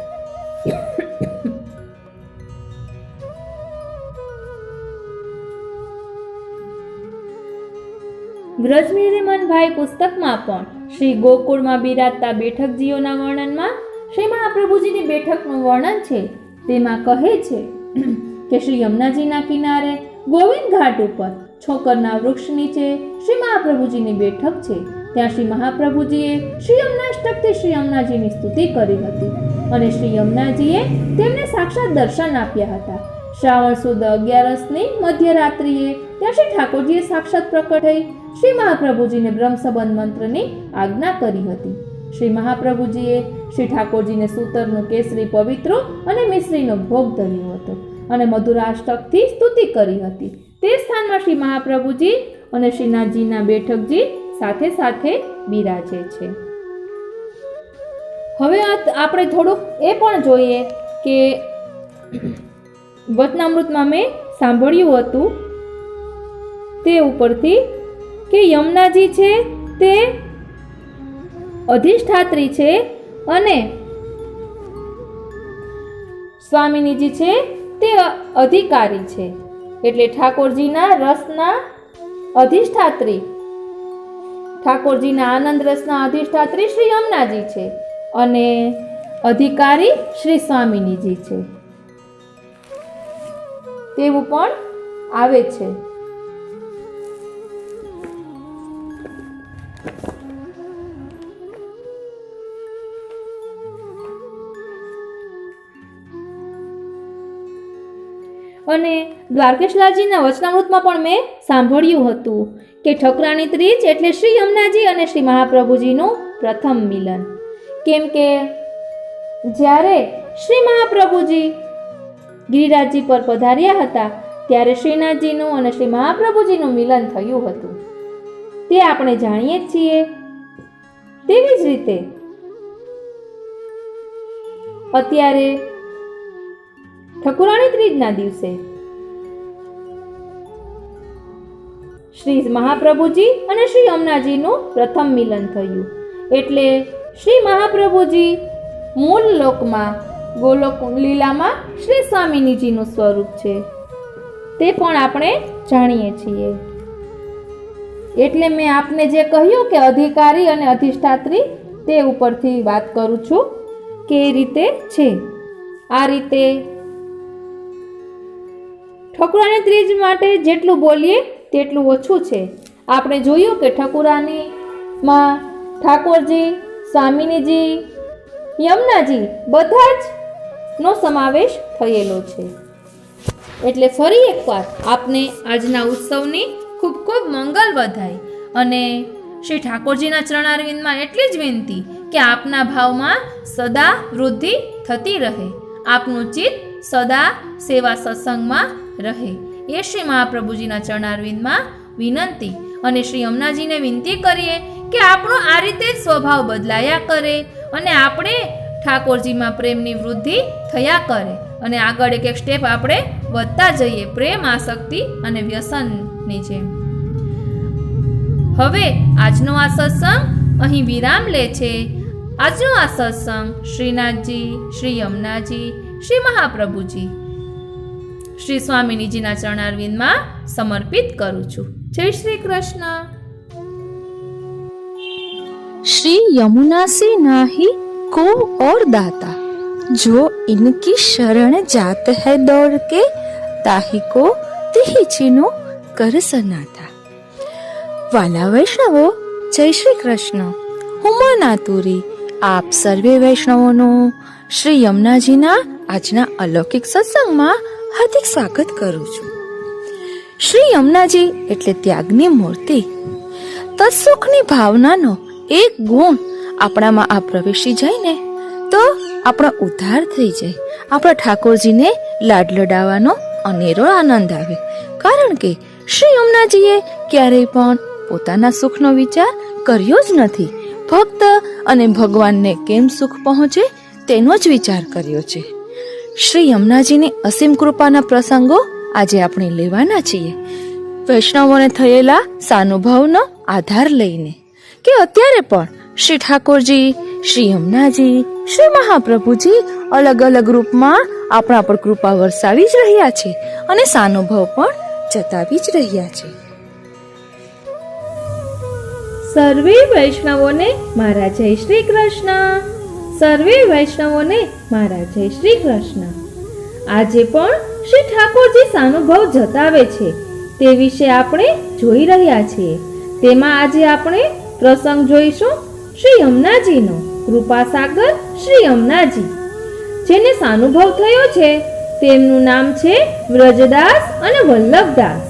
A: વ્રજમેરીમનભાઈ પુસ્તકમાં પણ શ્રી ગોકુળમાં બિરાજતા બેઠકજીઓના વર્ણનમાં શ્રી મહાપ્રભુજીની બેઠકનું વર્ણન છે। તેમાં કહે છે કે શ્રી યમુનાજીના કિનારે ગોવિંદ ઘાટ ઉપર છોકરના વૃક્ષ નીચે શ્રી મહાપ્રભુજીની બેઠક છે। ત્યાં શ્રી મહાપ્રભુજીએ શ્રી યમુનાષ્ટકથી શ્રી યમુનાજીની સ્તુતિ કરી હતી અને શ્રી યમુનાજીએ તેમને સાક્ષાત દર્શન આપ્યા હતા। શ્રાવણ સુદ 11ની મધ્યરાત્રિએ ત્યાં શ્રી ઠાકોરજીએ સાક્ષાત પ્રકટ થઈ શ્રી મહાપ્રભુજીને બ્રહ્મ સંબંધ મંત્રની આજ્ઞા કરી હતી। શ્રી મહાપ્રભુજીએ શ્રી ઠાકોરજીને સૂતરનું કેસરી પવિત્રો અને મિશ્રીનો ભોગ ધર્યો હતો અને મધુરાષ્ટકથી સ્તુતિ કરી હતી। તે સ્થાનમાં શ્રી મહાપ્રભુજી અને શ્રીનાથજીના બેઠકજી સાથે સાથે બિરાજે છે। હવે આપણે થોડુંક એ પણ જોઈએ કે વચનામૃતમાં મેં સાંભળ્યું હતું તે ઉપરથી કે યમુનાજી છે તે અધિષ્ઠાત્રી છે અને સ્વામિનીજી છે તે અધિકારી છે। એટલે ઠાકોરજીના રસના અધિષ્ઠાત્રી, ઠાકોરજીના આનંદ રસના અધિષ્ઠાત્રી શ્રી યમુનાજી છે અને અધિકારી શ્રી સ્વામિનીજી છે તેવું પણ આવે છે। અને દ્વારકેશલાલજીના વચનામૃતમાં પણ મેં સાંભળ્યું હતું કે ઠકરાણી ત્રીજ એટલે શ્રી યમુનાજી અને શ્રી મહાપ્રભુજીનું પ્રથમ મિલન। કેમ કે જ્યારે શ્રી મહાપ્રભુજી ગિરિરાજજી પર પધાર્યા હતા ત્યારે શ્રીનાથજીનું અને શ્રી મહાપ્રભુજીનું મિલન થયું હતું તે આપણે જાણીએ જ છીએ। તેવી જ રીતે અત્યારે ઠકુરાણી ત્રીજના દિવસે શ્રી મહાપ્રભુજી અને શ્રી યમુનાજીનું પ્રથમ મિલન થયું। એટલે શ્રી મહાપ્રભુજી મૂળ લોકમાં ગોલોક લીલામાં શ્રી સ્વામિનીજીનું સ્વરૂપ છે તે પણ આપણે જાણીએ છીએ। એટલે મેં આપને જે કહ્યું કે અધિકારી અને અધિષ્ઠાત્રી તે ઉપરથી વાત કરું છું કે એ રીતે છે. આ રીતે ઠકુરાની ત્રીજ માટે જેટલું બોલીએ તેટલું ઓછું છે. આપણે જોયું કે ઠકુરાનીમાં ઠાકોરજી, સ્વામિનીજી, યમુનાજી બધા જ નો સમાવેશ થયેલો છે. એટલે ફરી એકવાર આપને આજના ઉત્સવની ખૂબ ખૂબ મંગલ વધાય અને શ્રી ઠાકોરજીના ચરણારવિંદમાં એટલી જ વિનંતી કે આપના ભાવમાં સદા વૃદ્ધિ થતી રહે, આપનું ચિત્ત સદા સેવા સત્સંગમાં રહે. એ શ્રી મહાપ્રભુજીના ચરણારવિંદમાં વિનંતી અને શ્રી યમુનાજીને વિનંતી કરીએ કે આપણો આ રીતે જ સ્વભાવ બદલાયા કરે અને આપણે ઠાકોરજીમાં પ્રેમની વૃદ્ધિ થયા કરે અને આગળ એક એક સ્ટેપ આપણે વધતા જઈએ પ્રેમ, આસક્તિ અને વ્યસનની જેમ. હવે આજનો આ સત્સંગ અહીં વિરામ લે છે. આજનો આ સત્સંગ શ્રીનાથજી, શ્રી યમુનાજી, શ્રી મહાપ્રભુજી, શ્રી સ્વામિનીજીના ચરણારવિંદમાં સમર્પિત કરું છું. જય શ્રી કૃષ્ણ.
B: श्री यमुना से नाही को और दाता, जो इनकी शरण जात है दौड़ के, ताही को तिही चिनो कर सनाथा. वाला वैष्णवो, जय श्री कृष्ण. હું મનાતુરી આપ સર્વે વૈષ્ણવોનું શ્રી યમુનાજીના આજના અલૌકિક સત્સંગમાં હાર્દિક સ્વાગત કરું છું. શ્રી યમુનાજી એટલે ત્યાગની મૂર્તિ. તત્સુખની ભાવનાનો એક ગુણ આપણામાં આ પ્રવેશી જાય ને તો આપણો ઉદ્ધાર થઈ જાય. આપણા ઠાકોરજીને લાડ લડાવવાનો અનેરો આનંદ આવે. કારણ કે શ્રી યમુનાજીએ ક્યારેય પણ પોતાના સુખનો વિચાર કર્યો જ નથી. ભક્ત અને ભગવાનને કેમ સુખ પહોંચે તેનો જ વિચાર કર્યો છે. શ્રી યમુનાજીની અસીમ કૃપાના પ્રસંગો આજે આપણે લેવાના છીએ, વૈષ્ણવોને થયેલા સાનુભવનો આધાર લઈને કે અત્યારે પણ શ્રી ઠાકોરજી, શ્રી યમુનાજી, શ્રી મહાપ્રભુજી અલગ અલગ રૂપમાં આપણા પર કૃપા વરસાવી જ રહ્યા છે અને સાનુભવ પણ જતાવી જ રહ્યા છે.
A: સર્વે વૈષ્ણવોને મારા જય શ્રી કૃષ્ણ. સર્વે વૈષ્ણવોને મારા જય શ્રી કૃષ્ણ. આજે પણ શ્રી ઠાકોરજી સાનુભવ જતાવે છે તે વિશે આપણે જોઈ રહ્યા છીએ. તેમાં આજે આપણે પ્રસંગ જોઈશું શ્રી યમુનાજીનો. કૃપાસાગર શ્રી યમુનાજી જેને સાનુભવ થયો છે તેમનું નામ છે વ્રજદાસ અને વલ્લભદાસ.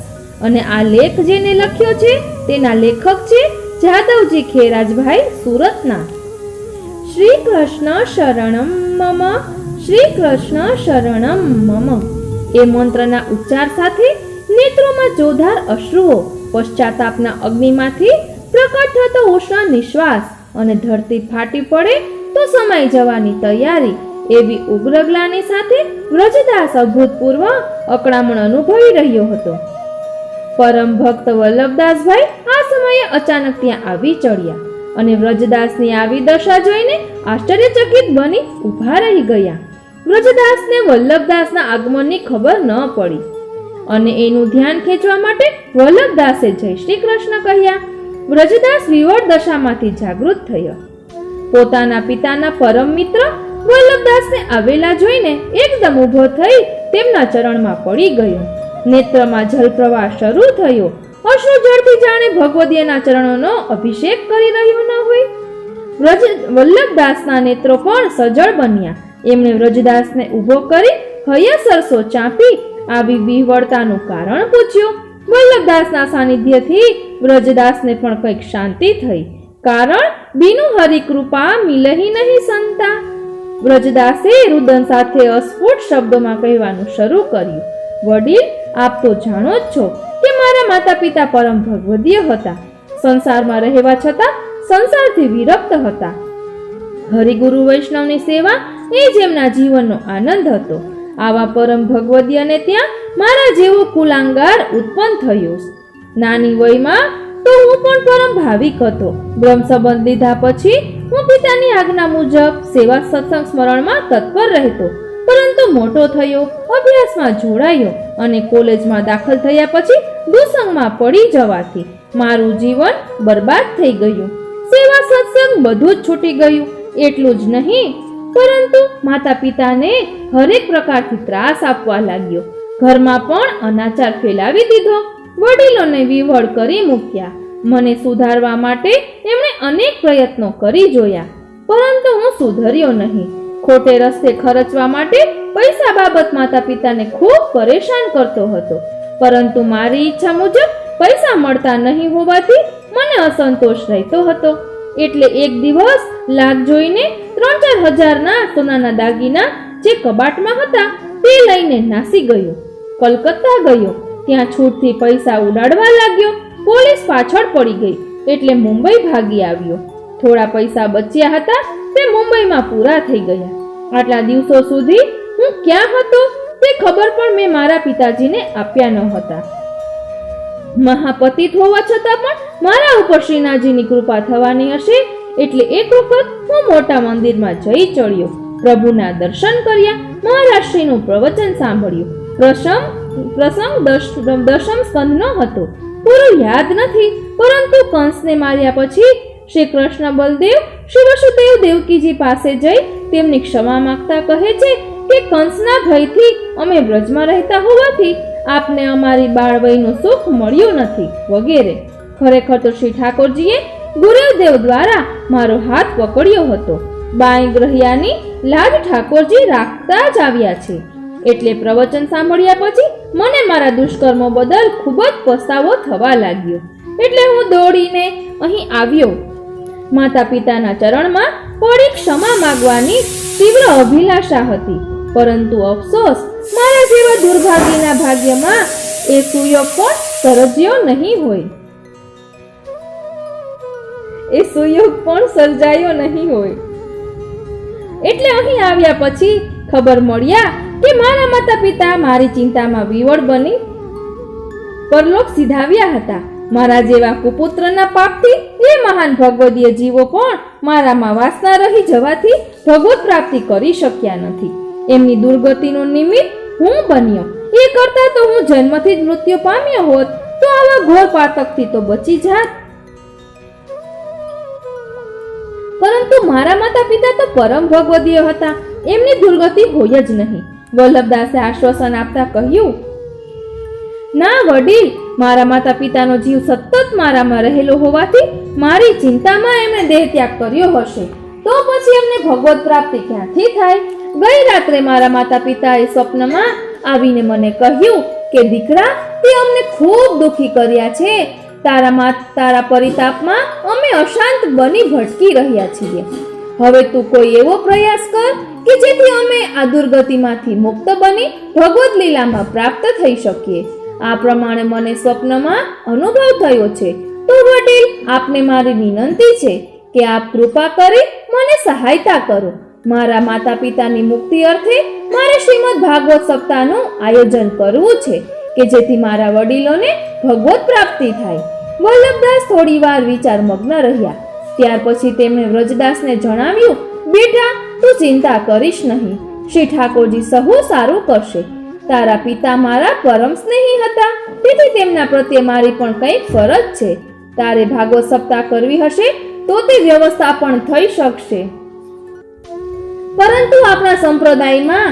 A: અને આ લેખ જેને લખ્યો છે તેના લેખક છે જાદવજી ખેરાજભાઈ સુરતના. શ્રી કૃષ્ણ શરણમ મમ, શ્રી કૃષ્ણ શરણમ મમ એ મંત્રના ઉચ્ચાર સાથે નેત્રોમાં જોરદાર અશ્રુઓ, પશ્ચાતાપના અગ્નિમાંથી પ્રકટ થતો ઉષ્ણ નિશ્વાસ અને ધરતી ફાટી પડે તો સમાઈ જવાની તૈયારી એવી ઉગ્ર ગ્લાની સાથે વ્રજદાસ અભૂતપૂર્વ અકળામણ અનુભવી રહ્યો હતો. પરમ ભક્ત વલ્લભદાસભાઈ આ સમયે અચાનક ત્યાં આવી ચડ્યા અને વ્રજદાસની આવી દશા જોઈને આશ્ચર્યચકિત બની ઊભા રહી ગયા. વ્રજદાસને વલ્લભદાસના આગમનની ખબર ન પડી અને એનું ધ્યાન ખેંચવા માટે વલ્લભદાસે જય શ્રી કૃષ્ણ કહ્યા. વ્રજદાસ વિવળ દશામાંથી જાગૃત થયો. પોતાના પિતાના પરમ મિત્ર વલ્લભદાસને આવેલા જોઈને એકદમ ઊભો થઈ તેમના ચરણમાં પડી ગયો. નેત્રમાં જલપ્રવાહ શરૂ થયો. અશ્રુ જળથી જાણે ભગવદીયના ચરણોનો અભિષેક કરી રહ્યો ન હોય. વલ્લભદાસના નેત્રો પણ સજળ બન્યા. એમણે વ્રજદાસને ઊભો કરી હૈયા સરસો ચાંપી આવી વિહવળતાનું કારણ પૂછ્યું. વલ્લભદાસના સાનિધ્યથી વ્રજદાસને પણ કંઈક શાંતિ થઈ. કારણ બીનું હરિકૃપા મિલહી નહીં સંતા. વ્રજદાસે રુદન સાથે અસ્ફુટ શબ્દોમાં કહેવાનું શરૂ કર્યું. વડીલ, આપ તો જાણો જ છો કે મારા માતા પિતા પરમ ભગવદીય હતા. સંસારમાં રહેવા છતાં સંસારથી વિરક્ત હતા. હરિગુરુ વૈષ્ણવની સેવા એ જ એમના જીવનનો આનંદ હતો. આવા પરમ ભગવદીયને ત્યાં મારા જેવો કુલાંગાર ઉત્પન્ન થયો. નાની વયમાં તો હું પણ પરમ ભાવિક હતો. બ્રહ્મ સંબંધ લીધા પછી હું પિતાની આજ્ઞા મુજબ સેવા સત્સંગ સ્મરણમાં તત્પર રહેતો. પરંતુ મોટો થયો, અભ્યાસમાં જોડાયો અને કોલેજમાં દાખલ થયા પછી દુસંગમાં પડી જવાથી મારું જીવન બરબાદ થઈ ગયું. સેવા સત્સંગ બધું જ છૂટી ગયું. એટલું જ નહીં, પરંતુ માતા પિતાને હરેક પ્રકારથી ત્રાસ આપવા લાગ્યો. ઘરમાં પણ અનાચાર ફેલાવી દીધો. વડીલોને વિવળ કરી મૂક્યા. મને સુધારવા માટે એમણે અનેક પ્રયત્નો કરી જોયા, પરંતુ હું સુધર્યો નહીં. ખોટે રસ્તે ખર્ચવા માટે પૈસા બાબત માતા પિતાને ખૂબ પરેશાન કરતો હતો, પરંતુ મારી ઈચ્છા મુજબ પૈસા મળતા નહીં હોવાથી મને અસંતોષ રહેતો હતો. એટલે એક દિવસ લાગ જોઈને 3-4 હજારના સોનાના દાગીના જે કબાટમાં હતા તે લઈને નાસી ગયો. કલકત્તા ગયો. ત્યાં છૂટથી પૈસા ઉડાડવા લાગ્યો. પોલીસ પાછળ પડી ગઈ એટલે મુંબઈ ભાગી આવ્યો. થોડા પૈસા બચ્યા હતા તે મુંબઈમાં પૂરા થઈ ગયા. આટલા દિવસો સુધી હું ક્યાં હતો તે ખબર પણ મેં મારા પિતાજીને આપ્યા ન હતા. મહાપતિત હોવા છતાં પણ મારા ઉપર શ્રીનાથજીની કૃપા થવાની હશે એટલે એક વખત હું મોટા મંદિરમાં જઈ ચડ્યો. પ્રભુના દર્શન કર્યા. મહારાજશ્રીનું પ્રવચન સાંભળ્યું. પ્રસંગ દશમ સ્કંદનો હતો. પૂરું યાદ નથી, પરંતુ કંસને માર્યા પછી શ્રી કૃષ્ણ બલદેવ શ્રી વસુદેવ દેવકીજી પાસે જઈ તેમની ક્ષમા માંગતા કહે છે કે કંસના ભયથી અમે બ્રજમાં રહેતા હોવાથી આપને અમારી બાળવયનું સુખ મળ્યું નથી વગેરે. ખરેખર તો શ્રી ઠાકોરજીએ ગુરુદેવ દ્વારા મારો હાથ પકડ્યો હતો. બાઈ ગ્રહ્યાની લાજ ઠાકોરજી રાખતા જ આવ્યા છે. એટલે પ્રવચન સાંભળ્યા પછી મને મારા દુષ્કર્મો બદલ ખૂબ જ પસ્તાવો થવા લાગ્યો. એટલે હું દોડીને અહીં આવ્યો. માતા પિતાના ચરણમાં પડી ક્ષમા માંગવાની તીવ્ર અભિલાષા હતી, પરંતુ અફસોસ મારા જેવા દુર્ભાગ્યના ભાગ્યમાં એ સુયોગ પણ સર્જ્યો નહીં હોય. એ સુયોગ પણ સર્જાયો નહીં હોય. એટલે અહીં આવ્યા પછી ખબર મળ્યા કે મારા માતા પિતા મારી ચિંતામાં વિવળ બની પરલોક સિધાવ્યા હતા. મારા જેવા કુપુત્રના પાપથી એ મહાન ભગવદીય જીવો પણ મારામાં વાસના રહી જવાથી ભગવત પ્રાપ્તિ કરી શક્યા નથી. એમની દુર્ગતિનું નિમિત્ત હું બન્યો. એ કરતા તો હું જન્મથી જ મૃત્યુ પામ્યો હોત તો આવા ઘોર પાતકથી તો બચી જાત. પરંતુ મારા માતા પિતા તો પરમ ભગવદીય હતા. એમની દુર્ગતિ હોય જ નહીં. વલ્લભદાસે આશ્વાસન આપતા કહ્યું, ના વડીલ, મારા માતા પિતાનો જીવ સતત મારામાં રહેલો હોવાથી મારી ચિંતામાં એમણે દેહ ત્યાગ કર્યો હશે, તો પછી એમને ભગવત પ્રાપ્તિ ક્યાંથી થાય? ગઈ રાત્રે મારા માતા પિતાએ સ્વપ્નમાં આવીને મને કહ્યું કે દીકરા, તે અમને ખૂબ દુખી કર્યા છે. તારા પરિતાપમાં અમે અશાંત બની ભટકી રહ્યા છીએ. હવે તું કોઈ એવો પ્રયાસ કર કે જેથી અમે આ દુર્ગતિમાંથી મુક્ત બની ભગવત લીલામાં પ્રાપ્ત થઈ શકીએ. આ પ્રમાણે મને સ્વપ્નમાં અનુભવ થયો છે. તો વડીલ, આપને મારી વિનંતી છે કે આપ કૃપા કરી મને સહાયતા કરો. મારા માતા પિતાની મુક્તિ અર્થે મારે શ્રીમદ ભાગવત સપ્તાહનું આયોજન કરવું છે કે જેથી મારા વડીલોને ભગવત પ્રાપ્તિ થાય. વલ્લભદાસ થોડી વાર વિચારમગ્ન રહ્યા. ત્યાર પછી તેમણે વ્રજદાસને જણાવ્યું, બેટા, તું ચિંતા કરીશ નહીં. શ્રી ઠાકોરજી સહુ સારું કરશે. તારા પિતા મારા પરમ સ્નેહી હતા, તેથી તેમના પ્રત્યે મારી પણ કંઈક ફરજ છે. તારે ભાગવત સપ્તાહ કરવી હશે તો તે વ્યવસ્થા પણ થઈ શકશે. પરંતુ આપણા સંપ્રદાયમાં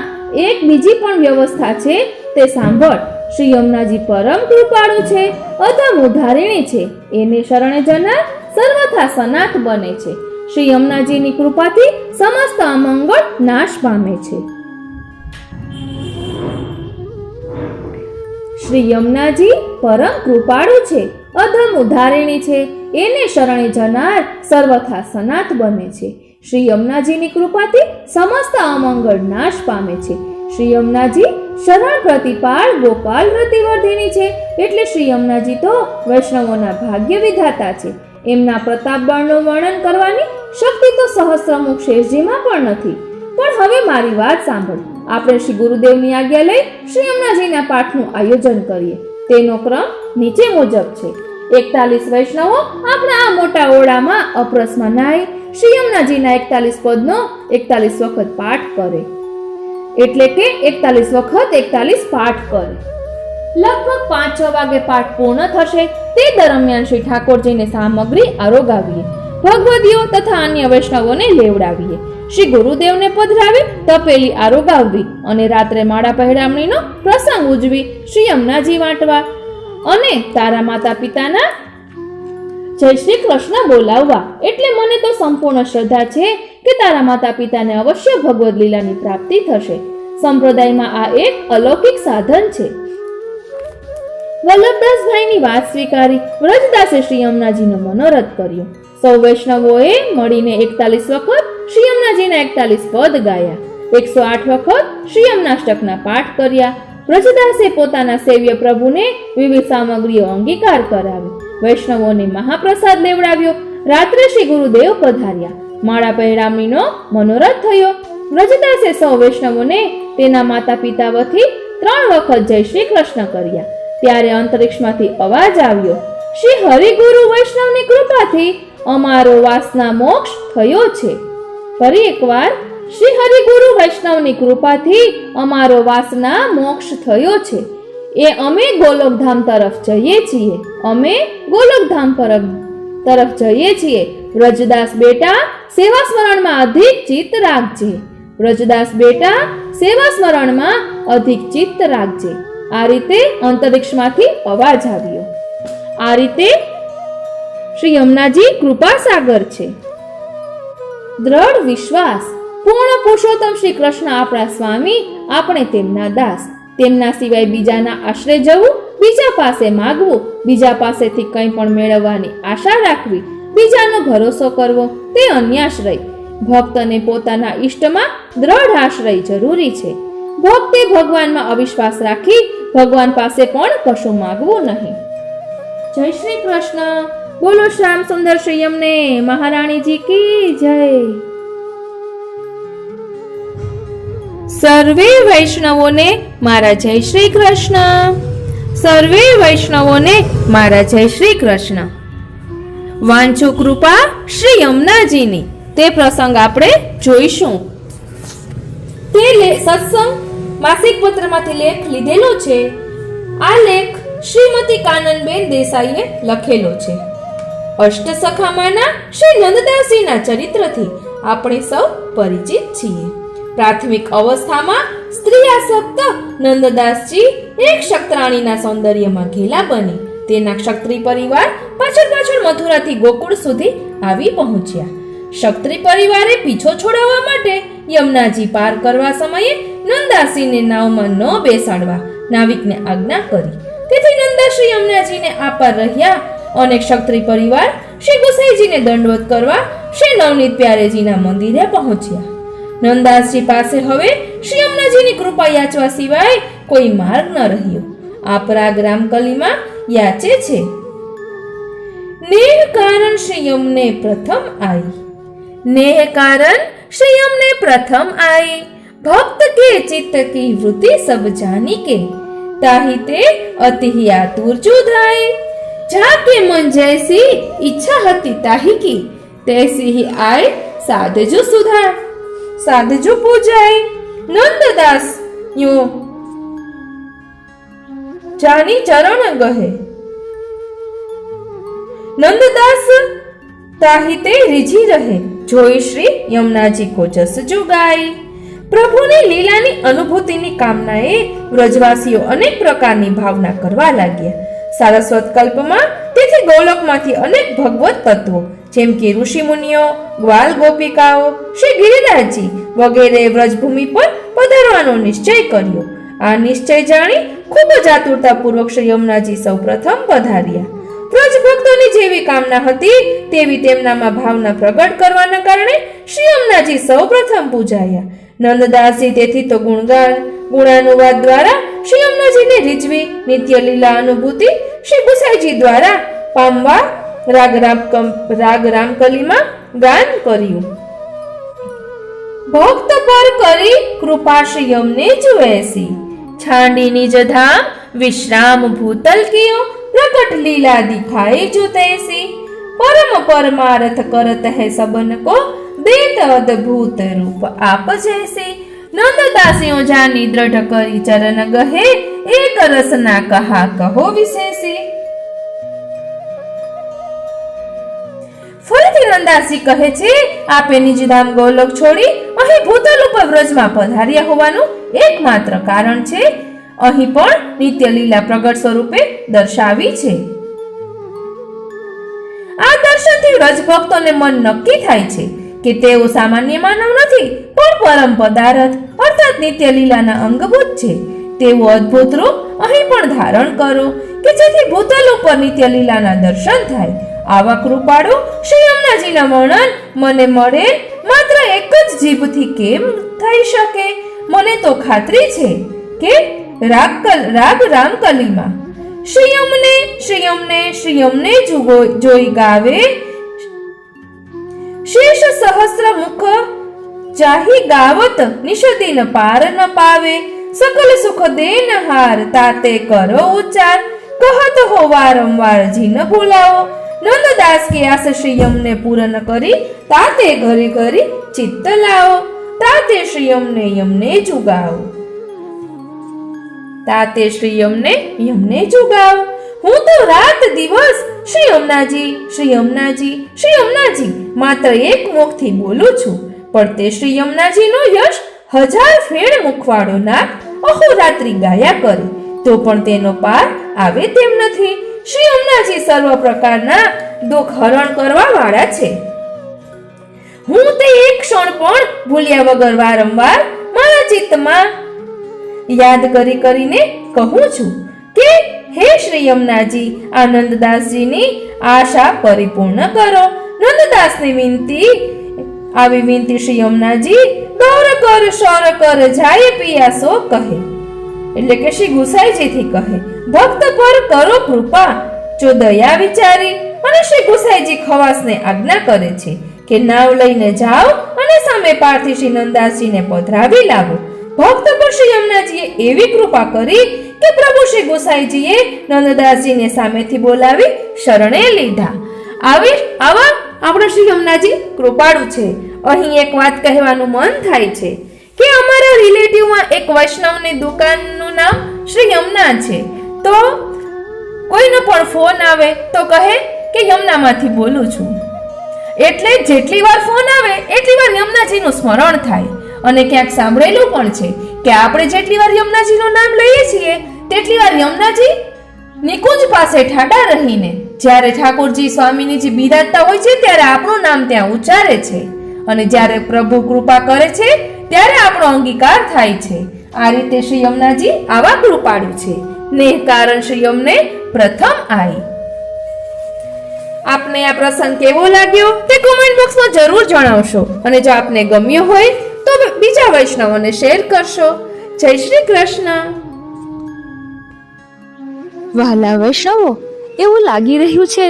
A: એક બીજી પણ વ્યવસ્થા છે, તે સાંભળ. શ્રી યમુનાજી પરમ કૃપાળુ છે, અધમ ઉદ્ધારિણી છે. એને શરણે જનાર સર્વથા સનાથ બને છે. શ્રી યમુનાજીની કૃપાથી સમસ્ત અમંગળ નાશ પામે છે. શ્રી યમુનાજી પરમ કૃપાળુ છે, અધમ ઉદ્ધારિણી છે. એને શરણે જનાર સર્વથા સનાથ બને છે. શ્રી યમુનાજીની કૃપાથી સમસ્ત અમંગળ નાશ પામે છે. શ્રી યમુનાજી શરણ પ્રતિપાળ ગોપાલ રતિવર્ધિની છે. એટલે શ્રી યમુનાજી તો વૈષ્ણવોના ભાગ્ય વિધાતા છે. એમના પ્રતાપ બળનું વર્ણન કરવાની શક્તિ તો સહસ્રમુખ શેષજીમાં પણ નથી. પણ હવે મારી વાત સાંભળ. આપણે શ્રી ગુરુદેવની આજ્ઞા લઈ શ્રી યમુનાજીના પાઠનું આયોજન કરીએ. તેનો ક્રમ નીચે મુજબ છે. 41 વૈષ્ણવો આપણા આ મોટા ઓરડામાં અપરસમાં નાઈ શ્રી યમુનાજીના 41 પદનો 41 વખત પાઠ કરે. એટલે કે 41 વખત 41 પાઠ કરે. લગભગ 5-6 વાગે પાઠ પૂર્ણ થશે તે દરમિયાન શ્રી ઠાકોરજીને સામગ્રી આરોગાવીએ, ભગવદીઓ તથા અન્ય વૈષ્ણવોને લેવડાવીએ, શ્રી ગુરુદેવને પધરાવી તપેલી આરોગાવવી અને રાત્રે માળા પહેરામણીનો પ્રસંગ ઉજવી શ્રી યમુનાજી વાંટવા અને તારા માતા પિતાના જય શ્રી કૃષ્ણ બોલાવવા. એટલે મને તો સંપૂર્ણ શ્રદ્ધા છે કે તારા માતા પિતાને અવશ્ય ભગવદ લીલાની પ્રાપ્તિ થશે. સંપ્રદાયમાં આ એક અલૌકિક સાધન છે. વલ્લભદાસભાઈની વાત સ્વીકારી વ્રજદાસે શ્રી યમુનાજીનું મનોરથ કર્યું. સૌ વૈષ્ણવોએ મળીને 41 વખત શ્રી યમુનાજીના 41 પદ ગાયા, 108 વખત શ્રી યમુનાષ્ટકના પાઠ કર્યા. વ્રજદાસે પોતાના સેવ્ય પ્રભુને વિવિધ સામગ્રીઓ અંગીકાર કરાવી, વૈષ્ણવોને મહાપ્રસાદ લેવડાવ્યો. રાત્રે શ્રી ગુરુદેવ પધાર્યા, માળા પહેરામણીનો મનોરથ થયો. વ્રજદાસે સૌ વૈષ્ણવોને તેના માતા પિતા વતી 3 વખત જય શ્રી કૃષ્ણ કર્યા. ત્યારે અંતરિક્ષમાંથી અવાજ આવ્યો, શ્રી હરિગુરુ વૈષ્ણવની કૃપાથી અમારો વાસના મોક્ષ થયો છે. ફરી એકવાર, શ્રી હરિગુરુ વૈષ્ણવની કૃપાથી અમારો વાસના મોક્ષ થયો છે. એ અમે ગોલોકધામ તરફ જઈએ છીએ, અમે ગોલોકધામ તરફ જઈએ છીએ. વ્રજદાસ બેટા, સેવા સ્મરણમાં અધિક ચિત્ત રાખજે. વ્રજદાસ બેટા, સેવા સ્મરણમાં અધિક ચિત્ત રાખજે. આ રીતે અંતરિક્ષમાંથી અવાજ આવ્યો. આ રીતે શ્રી યમુનાજી કૃપા સાગર છે. દ્રઢ વિશ્વાસ, પૂર્ણ પુરુષોત્તમ શ્રી કૃષ્ણ આપણા સ્વામી, આપણે તેમના દાસ. તેમના સિવાય બીજાના આશ્રય જવું, બીજા પાસે માગવું, બીજા પાસેથી કંઈ પણ મેળવવાની આશા રાખવી, બીજાનો ભરોસો કરવો તે અન્યાશ્રય. ભક્તને પોતાના ઈષ્ટમાં દ્રઢ આશ્રય જરૂરી છે. ભક્તે ભગવાનમાં અવિશ્વાસ રાખી ભગવાન પાસે પણ કશું માંગવું નહીં. જય શ્રી કૃષ્ણ. બોલો શ્યામ સુંદર શ્રી યમને મહારાણીજી કી જય. સર્વે વૈષ્ણવોને મારા જય શ્રી કૃષ્ણ. સર્વે વૈષ્ણવોને મારા જય શ્રી કૃષ્ણ. વાંચો કૃપા શ્રી યમુનાજીની તે પ્રસંગ આપણે જોઈશું. તે સત્સંગ માસિક પત્રમાંથી લેખ લીધેલો છે. આ લેખ શ્રીમતી કાનનબેન દેસાઈએ લખેલો છે. અષ્ટસખામાંના શ્રી નંદદાસજીના ચરિત્રથી આપણે સૌ પરિચિત છીએ. પ્રાથમિક અવસ્થામાં સ્ત્રીઆસક્ત નંદદાસજી એક ક્ષત્રાણીના સૌંદર્યમાં ઘેલા બની તેના ક્ષત્રિય પરિવાર પાછળ મથુરાથી ગોકુળ સુધી આવી પહોંચ્યા. ક્ષત્રિય પરિવારે પીછો છોડાવવા માટે યમુનાજી પાર કરવા સમયે નંદાસીને નાવમાં ન બેસાડવા નાવિકને આજ્ઞા કરી. તેથી નંદાશ્રી યમુનાજીને આ પાર રહ્યા અને ક્ષત્રિય પરિવાર શ્રી ગુસાઈજીને દંડવત કરવા શ્રી નવનીત પ્યારેજીના મંદિરે પહોંચ્યા. નંદાસજી પાસે હવે શ્રી યમુનાજીની કૃપા યાચવા સિવાય કોઈ માર્ગ ન રહ્યો. આ પરાગ રામકલીમાં યાચે છે, નેહ કારણ શ્રી યમને પ્રથમ આઈ. नेह कारण श्री हमने प्रथम आई, भक्त के चित्त की वृत्ति सब जानी के, ताहि ते अति ही आतुर जुधाई. जाके मन जैसी इच्छा हती ताहि की, तैसी ही आय साधजो सुधा साधजो पूजाई. नंददास यूं जानी चरण गहे. नंददास ताहि ते रिझी रहे, જોઈ શ્રી યમુનાજી કો જસ જુગાઈ. પ્રભુની લીલાની અનુભૂતિની કામનાએ વ્રજવાસીઓ અનેક પ્રકારની ભાવના કરવા લાગ્યા. સારસ્વત કલ્પમાં તેથી ગોલોકમાંથી અનેક ભગવત તત્વો જેમ કે ઋષિ મુનિઓ, ગ્વાલ ગોપિકાઓ, શ્રી ગિરિરાજજી વગેરે વ્રજભૂમિ પર પધારવાનો નિશ્ચય કર્યો. આ નિશ્ચય જાણી ખૂબ જ આતુરતાપૂર્વક શ્રી યમુનાજી સૌ પ્રથમ પધાર્યા. વ્રજ ભક્તોની જેવી કામના હતી તેવી તેમનામાં ભાવના પ્રગટ કરવાના કારણે શ્રી યમુનાજી સૌ પ્રથમ પૂજાયા. નંદદાસજી તેથી તો ગુણાનુવાદ દ્વારા શ્રી યમુનાજીને રીઝવી નિત્ય લીલા અનુભૂતિ શ્રી ગુસાઈજી દ્વારા પામવા રાગ રામકલીમાં ગાન કર્યું. ભક્ત પર કરી કૃપા શ્રી યમને જુએસી, છાંડી નિજ ધામ વિશ્રામ ભૂતલ કિયો, प्रकट लीला दिखाए जो तैसी, परम परमारथ करत है सबन को, देत अद्भुत रूप आप जैसे. નંદદાસીઓ જાની દ્રઢ કરી ચરણ ગહે, એક રસના કહા કહો વિશેષી. ફરીથી નંદાસી કહે છે, આપે નિજધામ ગોલોક છોડી અહીં ભૂતલ ઉપર વ્રજમાં પધાર્યા હોવાનું એકમાત્ર કારણ છે. અહીં પણ નિત્ય લીલા પ્રગટ સ્વરૂપે દર્શાવી છે. આ દર્શનથી વ્રજ ભક્તોને મન નક્કી થાય છે કે તેઓ સામાન્ય માનવ નથી, પણ પરમ પદાર્થ અર્થાત નિત્ય લીલાના અંગભૂત છે. તેવું અદ્ભુત રૂપ અહીં પણ ધારણ કરો કે જેથી ભૂતલ ઉપર નિત્ય લીલાના દર્શન થાય. આવા કૃપાળુ શ્રી યમુનાજીના વર્ણન મને મળે માત્ર એક જ જીભથી કેમ થઈ શકે? મને તો ખાતરી છે કે રાગ રામકલીમાં શ્રી યમને જોઈ ગાવે, શેષ સહસ્ર મુખ જાહી ગાવત, નિષદિન પાર ન પાવે, સકલ સુખ દેન હાર, તાતે કરો ઉચ્ચાર, કહત હો વારંવાર જીન ભૂલાવો. નંદદાસ કે આસ શ્રી યમને પૂર્ણ કરી, તાતે ઘરી ઘરી ચિત્ત લાવો, તાતે શ્રી યમને જુગાવો, તાતે શ્રી યમને જુગાવો. હું તો રાત દિવસ શ્રી યમુનાજી માત્ર એક મુખથી બોલું છું, પણ તે શ્રી યમુનાજીનો યશ 1000 ફેણ મુખવાળો નાગ અહોરાત્રી ગાયા કરે તો પણ તેનો પાર આવે તેમ નથી. શ્રી યમુનાજી સર્વ પ્રકારના દુઃખ હરણ કરવા વાળા છે. હું તે એક ક્ષણ પણ ભૂલ્યા વગર વારંવાર મારા ચિત્તમાં યાદ કરીને કહું છું કે હે શ્રી યમુનાજી, આનંદદાસજીની આશા પરિપૂર્ણ કરો. નંદદાસની આવી વિનતી શ્રી યમુનાજી દોર કર શૌર કર જાય પિયા સો કહે, એટલે કે શ્રી ગુસાઈજીથી કહે, ભક્ત પર કરો કૃપા જો દયા વિચારી. અને શ્રી ગુસાઈજી ખવાસને આજ્ઞા કરે છે કે નાવ લઈને જાઓ અને સામે પારથી શ્રી નંદદાસજીને પધરાવી લાવો. ભક્ત પર શ્રી યમુનાજીએ એવી કૃપા કરી કે પ્રભુ શ્રી ગુસાઈજીએ નંદદાસજીને સામેથી બોલાવી શરણે લીધા. આવા આપણા શ્રી યમુનાજી કૃપાળુ છે. અહીં એક વાત કહેવાનું મન થાય છે કે અમારા રિલેટિવમાં એક વૈષ્ણવની દુકાનનું નામ શ્રી યમુના છે. તો કોઈનો પણ ફોન આવે તો કહે કે યમુનામાંથી બોલું છું. એટલે જેટલી વાર ફોન આવે એટલી વાર યમુનાજીનું સ્મરણ થાય. અને ક્યાંક સાંભળેલું પણ છે કે આપણે જેટલી વાર યમુનાજીનું નામ લઈએ છીએ તેટલી વાર યમુનાજી નિકુંજ પાસે ઠાડા રહીને જ્યારે ઠાકોરજી સ્વામીજી બિરાજતા હોય છે ત્યારે આપણું નામ ત્યાં ઉચ્ચારે છે. અને જ્યારે પ્રભુ કૃપા કરે છે ત્યારે આપણો અંગીકાર થાય છે. આ રીતે શ્રી યમુનાજી આવા કૃપાળુ છે ને કારણ શ્રી યમને પ્રથમ આઈ. આપને આ પ્રસંગ કેવો લાગ્યો તે કોમેન્ટ બોક્સમાં જરૂર જણાવશો. અને જો આપને ગમ્યો હોય તો બીજા વૈષ્ણવોને શેર કરશો. જય શ્રી કૃષ્ણ.
B: વહાલા વૈષ્ણવો, એવું લાગી રહ્યું છે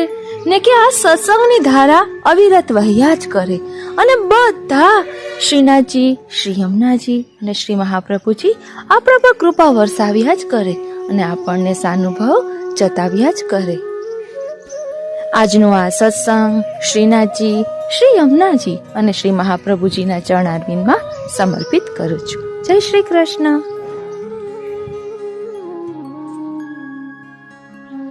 B: ને કે આ સત્સંગની ધારા અવિરત વહ્યા જ કરે અને બધા શ્રીનાથજી, શ્રી યમુનાજી અને શ્રી મહાપ્રભુજી આપણા પર કૃપા વરસાવ્યા જ કરે અને આપણને સાનુભવ જતાવ્યા જ કરે. આજનો આ સત્સંગ શ્રીનાથજી, શ્રી યમુનાજી અને શ્રી મહાપ્રભુજીના ચરણારવિંદમાં સમર્પિત કરું છું. જય શ્રી કૃષ્ણ.